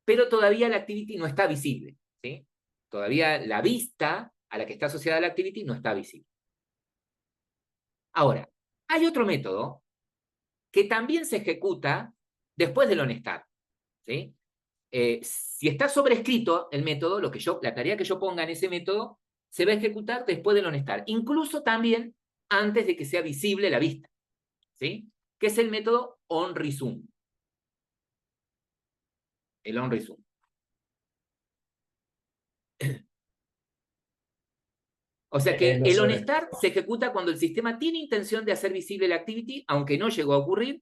Pero todavía la activity no está visible, ¿sí? Todavía la vista a la que está asociada la activity no está visible. Ahora, hay otro método que también se ejecuta después del onStart, ¿sí? Si está sobrescrito el método, la tarea que yo ponga en ese método se va a ejecutar después del onStart, incluso también antes de que sea visible la vista, ¿sí? Que es el método onResume. El onResume. O sea que el onStart se ejecuta cuando el sistema tiene intención de hacer visible la activity, aunque no llegó a ocurrir.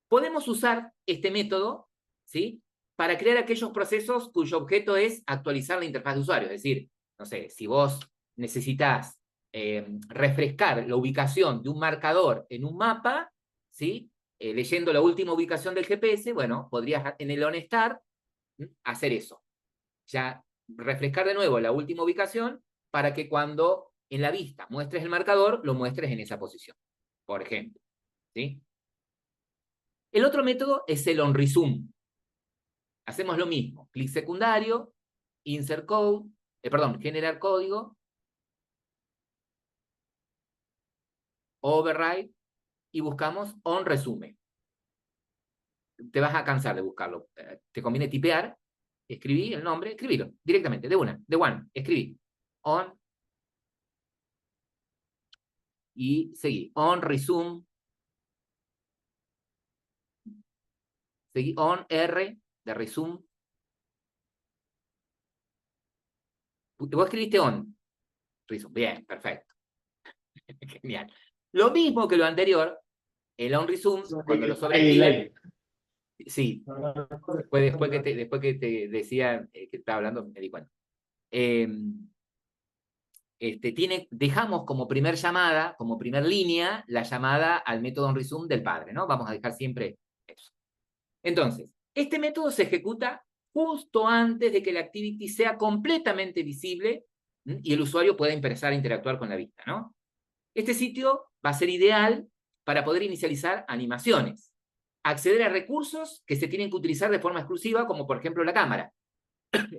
Podemos usar este método, ¿sí? Para crear aquellos procesos cuyo objeto es actualizar la interfaz de usuario. Es decir, no sé, si vos necesitas refrescar la ubicación de un marcador en un mapa, ¿sí? Leyendo la última ubicación del GPS, bueno, podrías en el onStart hacer eso. Ya refrescar de nuevo la última ubicación para que cuando en la vista muestres el marcador, lo muestres en esa posición, por ejemplo. ¿Sí? El otro método es el onResume. Hacemos lo mismo. Clic secundario, insert code, generar código, override, y buscamos onResume. te vas a cansar de buscarlo. Te conviene tipear, escribí el nombre, escribilo directamente, de one, escribí. On, y seguí. On, resume. Seguí on, R, de resume. Vos escribiste on, resume. Bien, perfecto. Genial. Lo mismo que lo anterior, el on resume, cuando lo sobreescriben. Sí, después que te decía que estaba hablando, me di cuenta. Dejamos como primer llamada, como primer línea, la llamada al método onResume del padre, ¿no? Vamos a dejar siempre eso. Entonces, este método se ejecuta justo antes de que la activity sea completamente visible y el usuario pueda empezar a interactuar con la vista, ¿no? Este sitio va a ser ideal para poder inicializar animaciones, acceder a recursos que se tienen que utilizar de forma exclusiva, como por ejemplo la cámara.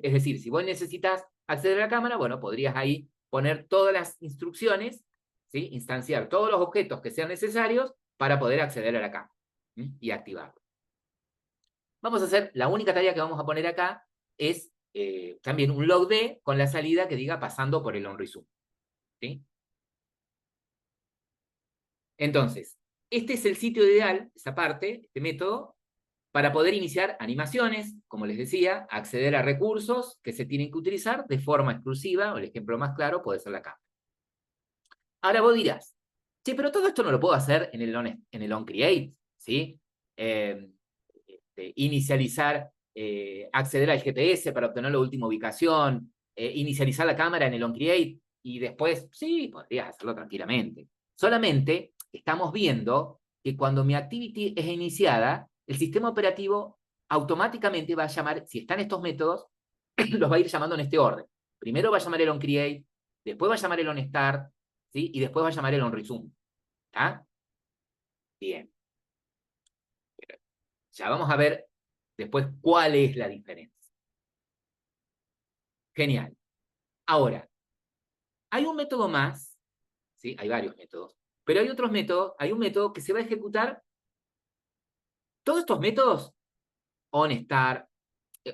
Es decir, si vos necesitas acceder a la cámara, bueno, podrías ahí poner todas las instrucciones, ¿sí? Instanciar todos los objetos que sean necesarios para poder acceder a la cámara y activarlo. Vamos a hacer, la única tarea que vamos a poner acá es también un logd con la salida que diga pasando por el onResume. ¿Sí? Entonces, este es el sitio ideal, esa parte, este método, para poder iniciar animaciones, como les decía, acceder a recursos que se tienen que utilizar de forma exclusiva, o el ejemplo más claro puede ser la cámara. Ahora vos dirás, che, pero todo esto no lo puedo hacer en el onCreate, ¿sí? Inicializar, acceder al GPS para obtener la última ubicación, inicializar la cámara en el onCreate, y después, sí, podrías hacerlo tranquilamente. Solamente estamos viendo que cuando mi activity es iniciada, el sistema operativo automáticamente va a llamar, si están estos métodos, los va a ir llamando en este orden. Primero va a llamar el onCreate, después va a llamar el onStart, ¿sí? Y después va a llamar el onResume. ¿Está? Bien. Ya vamos a ver después cuál es la diferencia. Genial. Ahora, hay un método más, ¿sí? Hay varios métodos, pero hay otros métodos, hay un método que se va a ejecutar. Todos estos métodos, onStart,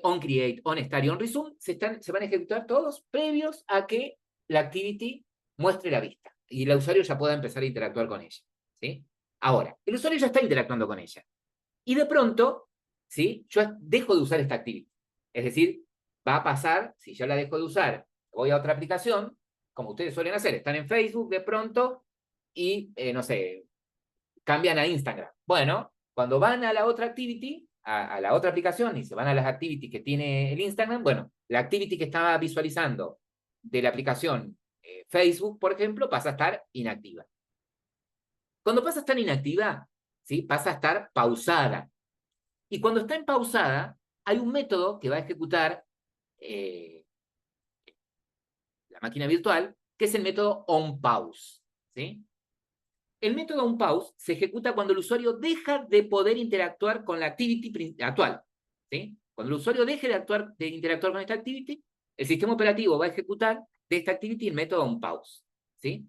onCreate, onStart y onResume, se van a ejecutar todos previos a que la activity muestre la vista y el usuario ya pueda empezar a interactuar con ella. ¿Sí? Ahora, el usuario ya está interactuando con ella. Y de pronto, ¿sí? Yo dejo de usar esta activity. Es decir, va a pasar, si yo la dejo de usar, voy a otra aplicación, como ustedes suelen hacer, están en Facebook de pronto y, no sé, cambian a Instagram. Bueno, cuando van a la otra activity, a la otra aplicación y se van a las activities que tiene el Instagram, bueno, la activity que estaba visualizando de la aplicación Facebook, por ejemplo, pasa a estar inactiva. Cuando pasa a estar inactiva, ¿sí? Pasa a estar pausada. Y cuando está en pausada, hay un método que va a ejecutar la máquina virtual, que es el método onPause. ¿Sí? El método onPause se ejecuta cuando el usuario deja de poder interactuar con la activity actual. ¿Sí? Cuando el usuario deje de interactuar con esta activity, el sistema operativo va a ejecutar de esta activity el método onPause. ¿Sí?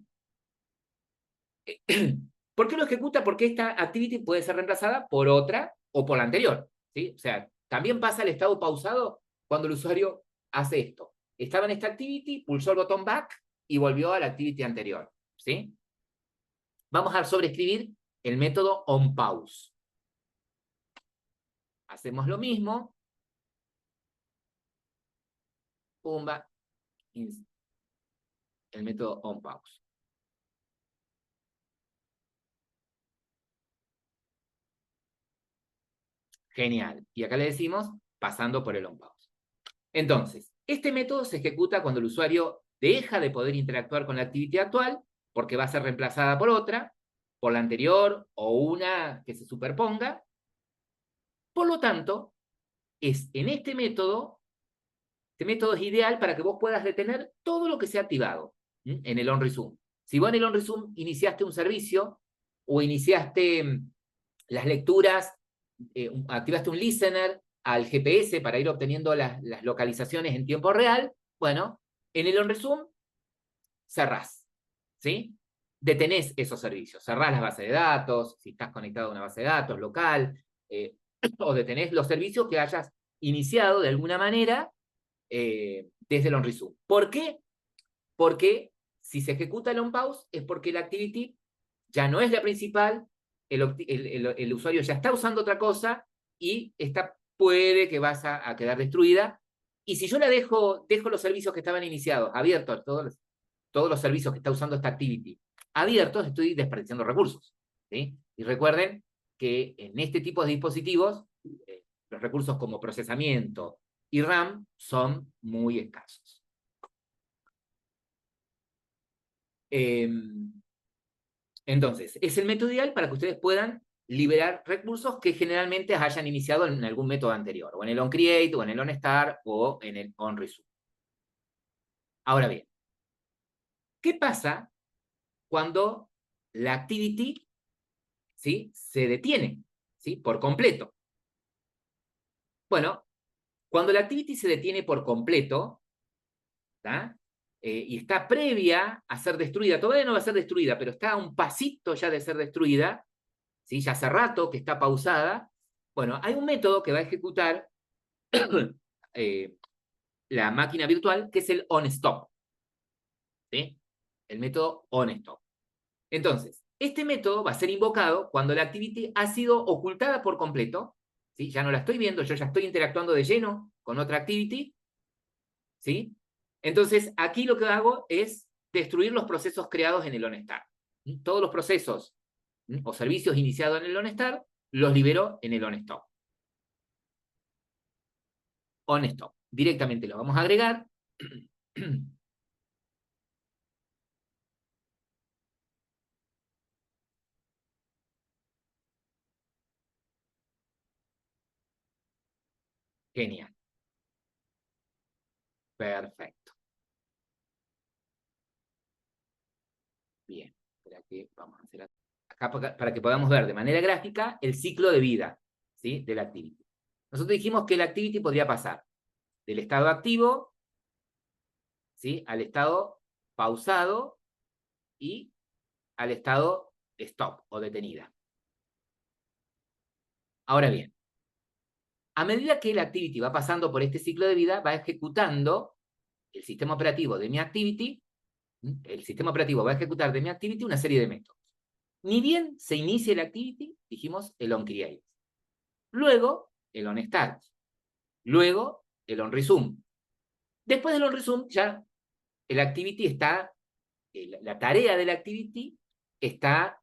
¿Por qué lo ejecuta? Porque esta activity puede ser reemplazada por otra o por la anterior. ¿Sí? O sea, también pasa el estado pausado cuando el usuario hace esto. Estaba en esta activity, pulsó el botón back y volvió a la activity anterior. ¿Sí? Vamos a sobreescribir el método onPause. Hacemos lo mismo. Pumba. El método onPause. Genial. Y acá le decimos pasando por el onPause. Entonces, este método se ejecuta cuando el usuario deja de poder interactuar con la activity actual, porque va a ser reemplazada por otra, por la anterior o una que se superponga. Por lo tanto, en este método es ideal para que vos puedas detener todo lo que se ha activado en el onResume. Si vos en el onResume iniciaste un servicio o iniciaste las lecturas, activaste un listener al GPS para ir obteniendo las localizaciones en tiempo real, bueno, en el onResume cerrás, ¿sí? Detenés esos servicios, cerrás las bases de datos, si estás conectado a una base de datos local, o detenés los servicios que hayas iniciado de alguna manera desde el onResume. ¿Por qué? Porque si se ejecuta el onPause es porque la activity ya no es la principal, el usuario ya está usando otra cosa y esta puede que vas a quedar destruida. Y si yo la dejo los servicios que estaban iniciados abiertos, todos los servicios que está usando esta activity abiertos, estoy desperdiciando recursos, ¿sí? Y recuerden que en este tipo de dispositivos, los recursos como procesamiento y RAM son muy escasos. Entonces, es el método ideal para que ustedes puedan liberar recursos que generalmente hayan iniciado en algún método anterior, o en el onCreate, o en el onStart, o en el onResume. Ahora bien, ¿qué pasa cuando la activity, ¿sí?, se detiene, ¿sí?, por completo? Bueno, cuando la activity se detiene por completo, ¿tá?, y está previa a ser destruida, todavía no va a ser destruida, pero está a un pasito ya de ser destruida, ¿sí?, ya hace rato que está pausada. Bueno, hay un método que va a ejecutar la máquina virtual, que es el onStop, ¿sí?, el método onStop. Entonces, este método va a ser invocado cuando la activity ha sido ocultada por completo, ¿sí?, ya no la estoy viendo, yo ya estoy interactuando de lleno con otra activity, ¿sí? Entonces, aquí lo que hago es destruir los procesos creados en el onStart. Todos los procesos o servicios iniciados en el onStart los libero en el onStop. OnStop. Directamente lo vamos a agregar. Genial. Perfecto. Bien. Espera que vamos a hacer acá para que podamos ver de manera gráfica el ciclo de vida, ¿sí?, de la activity. Nosotros dijimos que la activity podría pasar del estado activo, ¿sí?, al estado pausado y al estado stop o detenida. Ahora bien, a medida que la activity va pasando por este ciclo de vida, va ejecutando el sistema operativo de mi activity, el sistema operativo va a ejecutar de mi activity una serie de métodos. Ni bien se inicie la activity, dijimos el onCreate. Luego, el onStart. Luego, el onResume. Después del onResume, ya el activity está, la tarea de la activity está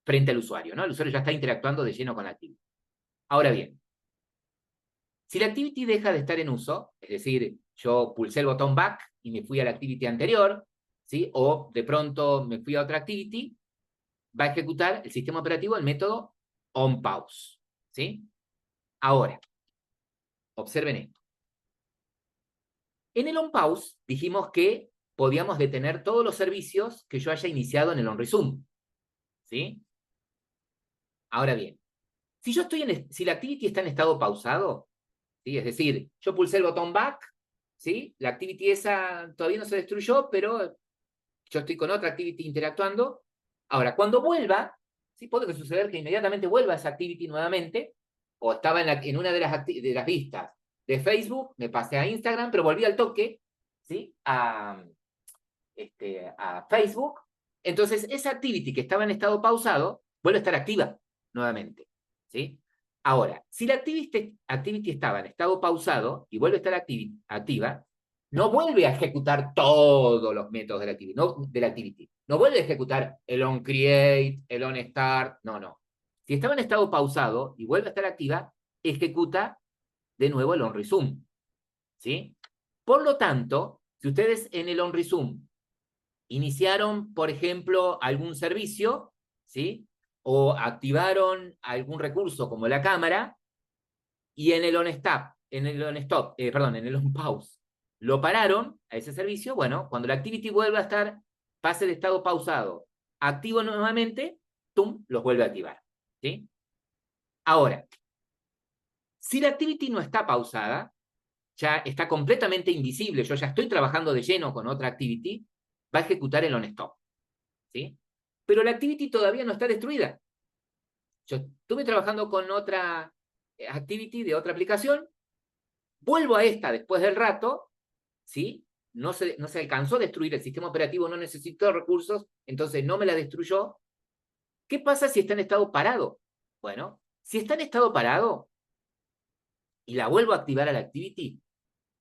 frente al usuario, ¿no? El usuario ya está interactuando de lleno con la activity. Ahora bien, si la activity deja de estar en uso, es decir, yo pulsé el botón back y me fui a la activity anterior, ¿sí?, o de pronto me fui a otra activity, va a ejecutar el sistema operativo el método onPause, ¿sí? Ahora, observen esto. En el onPause dijimos que podíamos detener todos los servicios que yo haya iniciado en el onResume, ¿sí? Ahora bien, si la activity está en estado pausado, ¿sí?, es decir, yo pulsé el botón back, ¿sí?, la activity esa todavía no se destruyó, pero yo estoy con otra activity interactuando. Ahora, cuando vuelva, ¿sí?, puede suceder que inmediatamente vuelva esa activity nuevamente, o estaba en una de las vistas de Facebook, me pasé a Instagram, pero volví al toque, ¿sí?, a Facebook. Entonces, esa activity que estaba en estado pausado vuelve a estar activa nuevamente, ¿sí? Ahora, si la activity estaba en estado pausado y vuelve a estar activa, no vuelve a ejecutar todos los métodos de la activity. No vuelve a ejecutar el onCreate, el onStart, no. Si estaba en estado pausado y vuelve a estar activa, ejecuta de nuevo el onResume, ¿sí? Por lo tanto, si ustedes en el onResume iniciaron, por ejemplo, algún servicio, ¿sí?, o activaron algún recurso como la cámara, y en el onPause, lo pararon a ese servicio, bueno, cuando la activity vuelva a estar, pase de estado pausado, activo nuevamente, ¡tum!, los vuelve a activar, ¿sí? Ahora, si la activity no está pausada, ya está completamente invisible, yo ya estoy trabajando de lleno con otra activity, va a ejecutar el onStop, ¿sí? Pero la activity todavía no está destruida. yo estuve trabajando con otra activity de otra aplicación, vuelvo a esta después del rato, ¿sí? No se alcanzó a destruir el sistema operativo, no necesitó recursos, entonces no me la destruyó. ¿Qué pasa si está en estado parado? Bueno, si está en estado parado y la vuelvo a activar a la activity,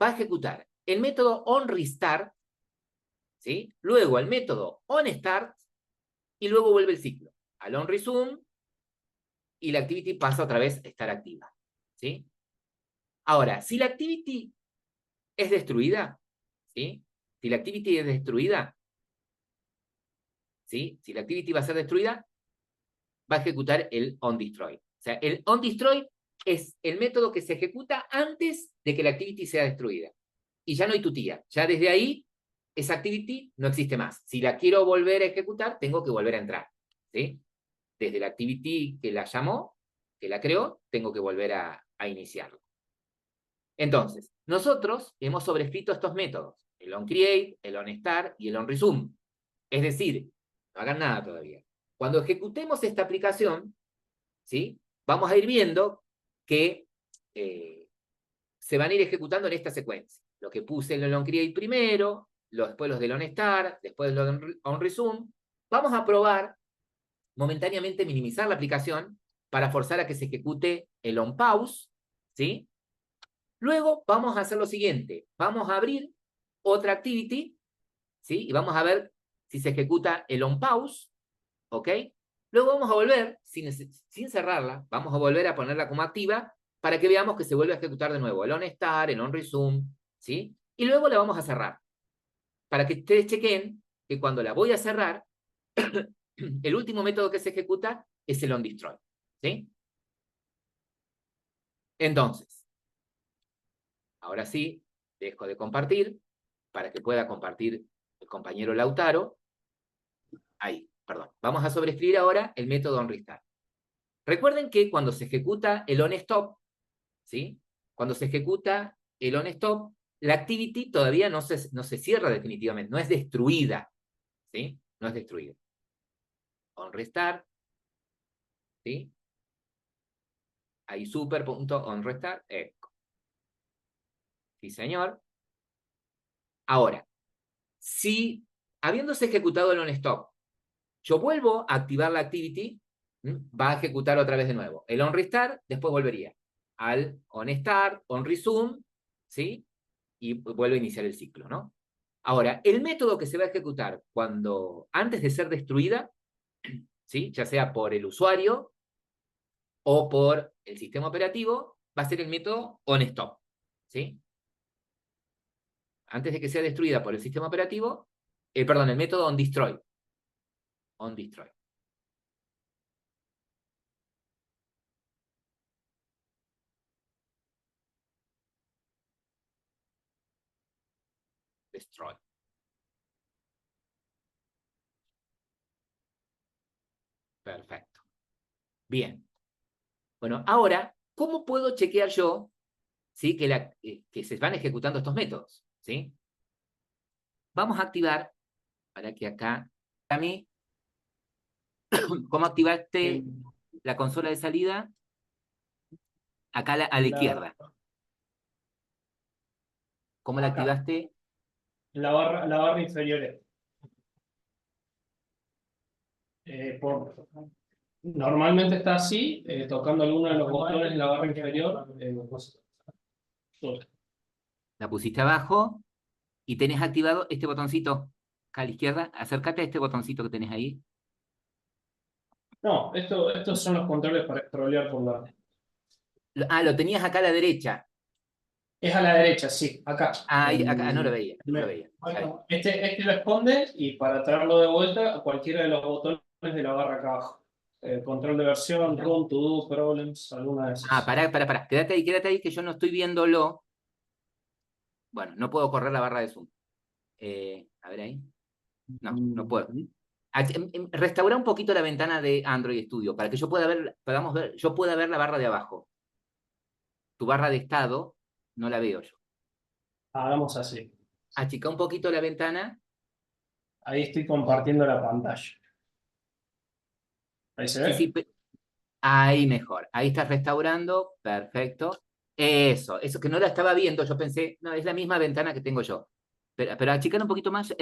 va a ejecutar el método onRestart, ¿sí? Luego el método onStart y luego vuelve el ciclo al onResume y la activity pasa otra vez a estar activa, ¿sí? Ahora, si la activity es destruida, ¿sí? Si la activity es destruida, ¿sí? Si la activity va a ser destruida, va a ejecutar el onDestroy. O sea, el onDestroy es el método que se ejecuta antes de que la activity sea destruida. Y ya no hay tutía. Ya desde ahí, esa activity no existe más. Si la quiero volver a ejecutar, tengo que volver a entrar, ¿sí? Desde la activity que la llamó, que la creó, tengo que volver a iniciarla. Entonces, nosotros hemos sobrescrito estos métodos, el onCreate, el onStart y el onResume. Es decir, no hagan nada todavía. Cuando ejecutemos esta aplicación, ¿sí? Vamos a ir viendo que se van a ir ejecutando en esta secuencia. Lo que puse en el onCreate primero, después los del onStart, después los del onResume. Vamos a probar momentáneamente minimizar la aplicación para forzar a que se ejecute el onPause, ¿sí? Luego vamos a hacer lo siguiente. Vamos a abrir otra activity, ¿sí? Y vamos a ver si se ejecuta el onPause, ¿ok? Luego vamos a volver, sin cerrarla, vamos a volver a ponerla como activa para que veamos que se vuelve a ejecutar de nuevo el onStart, el onResume, ¿sí? Y luego la vamos a cerrar, para que ustedes chequen que cuando la voy a cerrar, el último método que se ejecuta es el onDestroy, ¿sí? Entonces, ahora sí, dejo de compartir para que pueda compartir el compañero Lautaro. Ahí, perdón. Vamos a sobreescribir ahora el método onRestart. Recuerden que cuando se ejecuta el onStop, ¿sí? Cuando se ejecuta el onStop, la activity todavía no se cierra definitivamente, no es destruida, ¿sí? No es destruida. OnRestart, ¿sí? Ahí super.onRestart, sí, señor. Ahora, si habiéndose ejecutado el onStop, yo vuelvo a activar la activity, va a ejecutar otra vez de nuevo. El onRestart, después volvería al onStart, onResume, ¿sí? Y vuelve a iniciar el ciclo, ¿no? Ahora, el método que se va a ejecutar antes de ser destruida, ¿sí? Ya sea por el usuario o por el sistema operativo, va a ser el método onStop, ¿sí? Antes de que sea destruida por el sistema operativo, perdón, el método onDestroy. OnDestroy. Destroy. Perfecto. Bien. Bueno, ahora, ¿cómo puedo chequear yo, ¿sí? que se van ejecutando estos métodos, ¿sí? Vamos a activar, para que acá, a mí, ¿cómo activaste la consola de salida? Acá a la izquierda. ¿Cómo la Acá. activaste? La barra inferior. Normalmente está así, tocando alguno de los botones en la barra inferior. La pusiste abajo y tenés activado este botoncito acá a la izquierda. Acércate a este botoncito que tenés ahí. No, estos son los controles para scrollear por la... Lo tenías acá a la derecha. Es a la derecha, sí, acá. Acá no lo veía, no lo veía. Bueno, este lo esconde y para traerlo de vuelta a cualquiera de los botones de la barra acá abajo. Control de versión, run, to do, problems, alguna de esas. Pará. Quédate ahí que yo no estoy viéndolo. Bueno, no puedo correr la barra de zoom. A ver ahí. No puedo. Restaura un poquito la ventana de Android Studio para que yo pueda ver la barra de abajo. Tu barra de estado no la veo yo. Hagamos así. Achica un poquito la ventana. Ahí estoy compartiendo la pantalla. ¿Ahí se ve? Sí, Ahí mejor. Ahí estás restaurando. Perfecto. Eso que no la estaba viendo, yo pensé, no, es la misma ventana que tengo yo. Pero achicar un poquito más.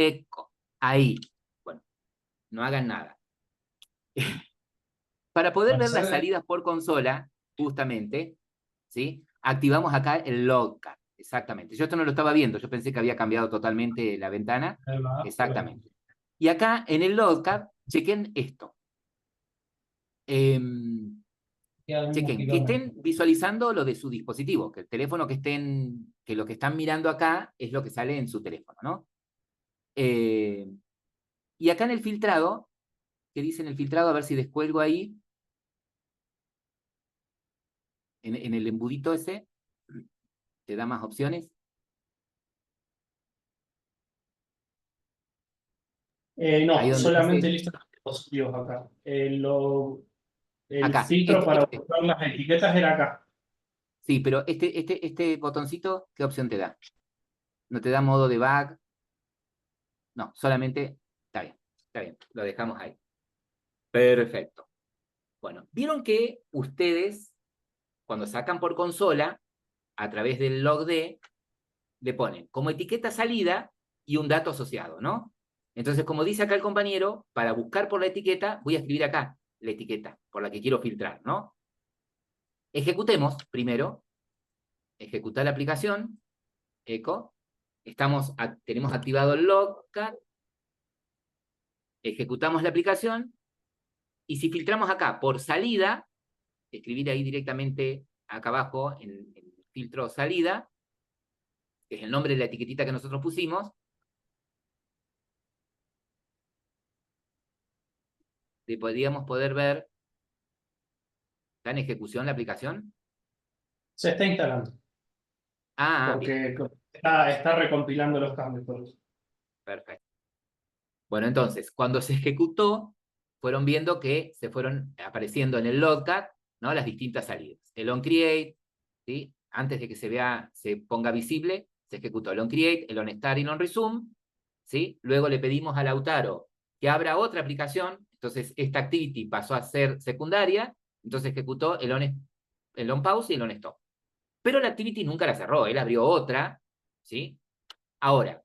Ahí. Bueno, no hagan nada. Para poder ver las salidas por consola, justamente, ¿sí? Activamos acá el Logcat. Exactamente. Yo esto no lo estaba viendo, yo pensé que había cambiado totalmente la ventana. Exactamente. Y acá en el Logcat, chequen esto. Chequen, que estén visualizando lo de su dispositivo, que el teléfono que lo que están mirando acá es lo que sale en su teléfono, ¿no? Y acá en el filtrado, ¿qué dice en el filtrado? A ver si descuelgo ahí. En el embudito ese, te da más opciones. Ahí No, donde solamente dice, listas de dispositivos acá. El acá, filtro para buscar las etiquetas era acá. sí, pero este botoncito, ¿qué opción te da? ¿No te da modo debug? No, solamente, está bien, lo dejamos ahí. Perfecto. Bueno, vieron que ustedes, cuando sacan por consola, a través del logd, le ponen como etiqueta salida y un dato asociado, ¿no? Entonces, como dice acá el compañero, para buscar por la etiqueta, voy a escribir acá la etiqueta por la que quiero filtrar, ¿no? Ejecutemos primero, ejecutar la aplicación, eco, tenemos activado el logcat, ejecutamos la aplicación, y si filtramos acá por salida, escribir ahí directamente acá abajo en el filtro salida, que es el nombre de la etiquetita que nosotros pusimos, podríamos poder ver, ¿está en ejecución la aplicación? Se está instalando. Bien, Porque está recompilando los cambios. Por eso. perfecto. Bueno, entonces, cuando se ejecutó, fueron viendo que se fueron apareciendo en el logcat, ¿no? Las distintas salidas. El onCreate, ¿sí? Antes de que se ponga visible, se ejecutó el onCreate, el onStart y el onResume, ¿sí? Luego le pedimos a Lautaro que abra otra aplicación, entonces esta activity pasó a ser secundaria, entonces ejecutó el onPause y el onStop. Pero la activity nunca la cerró, él abrió otra, ¿sí? Ahora,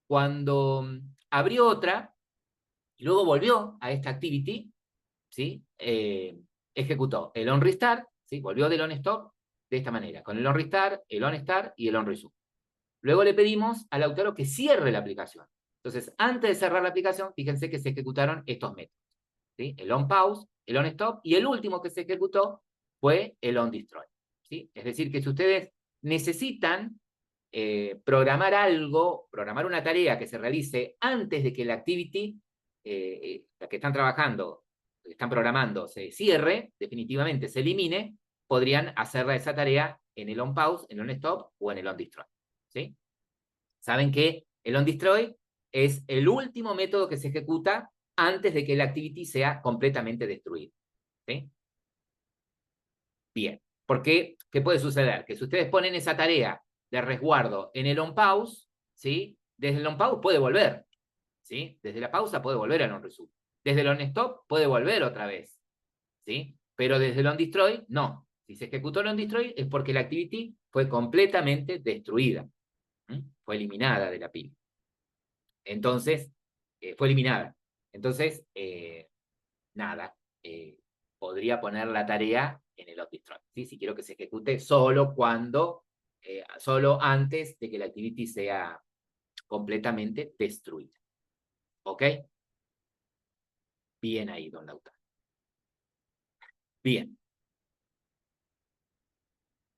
cuando abrió otra, y luego volvió a esta activity, ¿sí? Ejecutó el onRestart, ¿sí? Volvió del onStop de esta manera, con el onRestart, el onStart y el onResume. Luego le pedimos al Lautaro que cierre la aplicación. Entonces, antes de cerrar la aplicación, fíjense que se ejecutaron estos métodos, ¿sí? El onPause, el onStop, y el último que se ejecutó fue el onDestroy, ¿sí? Es decir, que si ustedes necesitan programar algo, programar una tarea que se realice antes de que la activity, la que están trabajando, que están programando, se cierre, definitivamente se elimine, podrían hacerla esa tarea en el onPause, en el onStop o en el onDestroy, ¿sí? Saben que el onDestroy es el último método que se ejecuta antes de que la activity sea completamente destruida, ¿sí? Bien, porque ¿qué puede suceder? Que si ustedes ponen esa tarea de resguardo en el onPause, ¿sí? Desde el onPause puede volver, ¿sí? Desde la pausa puede volver al onResume. Desde el onStop puede volver otra vez, ¿sí? Pero desde el onDestroy, no. Si se ejecutó el onDestroy es porque la activity fue completamente destruida, fue eliminada de la pila. Entonces, fue eliminada. Entonces, nada, podría poner la tarea en el onDestroy, ¿sí? Si quiero que se ejecute solo solo antes de que la activity sea completamente destruida. ¿Ok? Bien ahí, don Lautaro. Bien.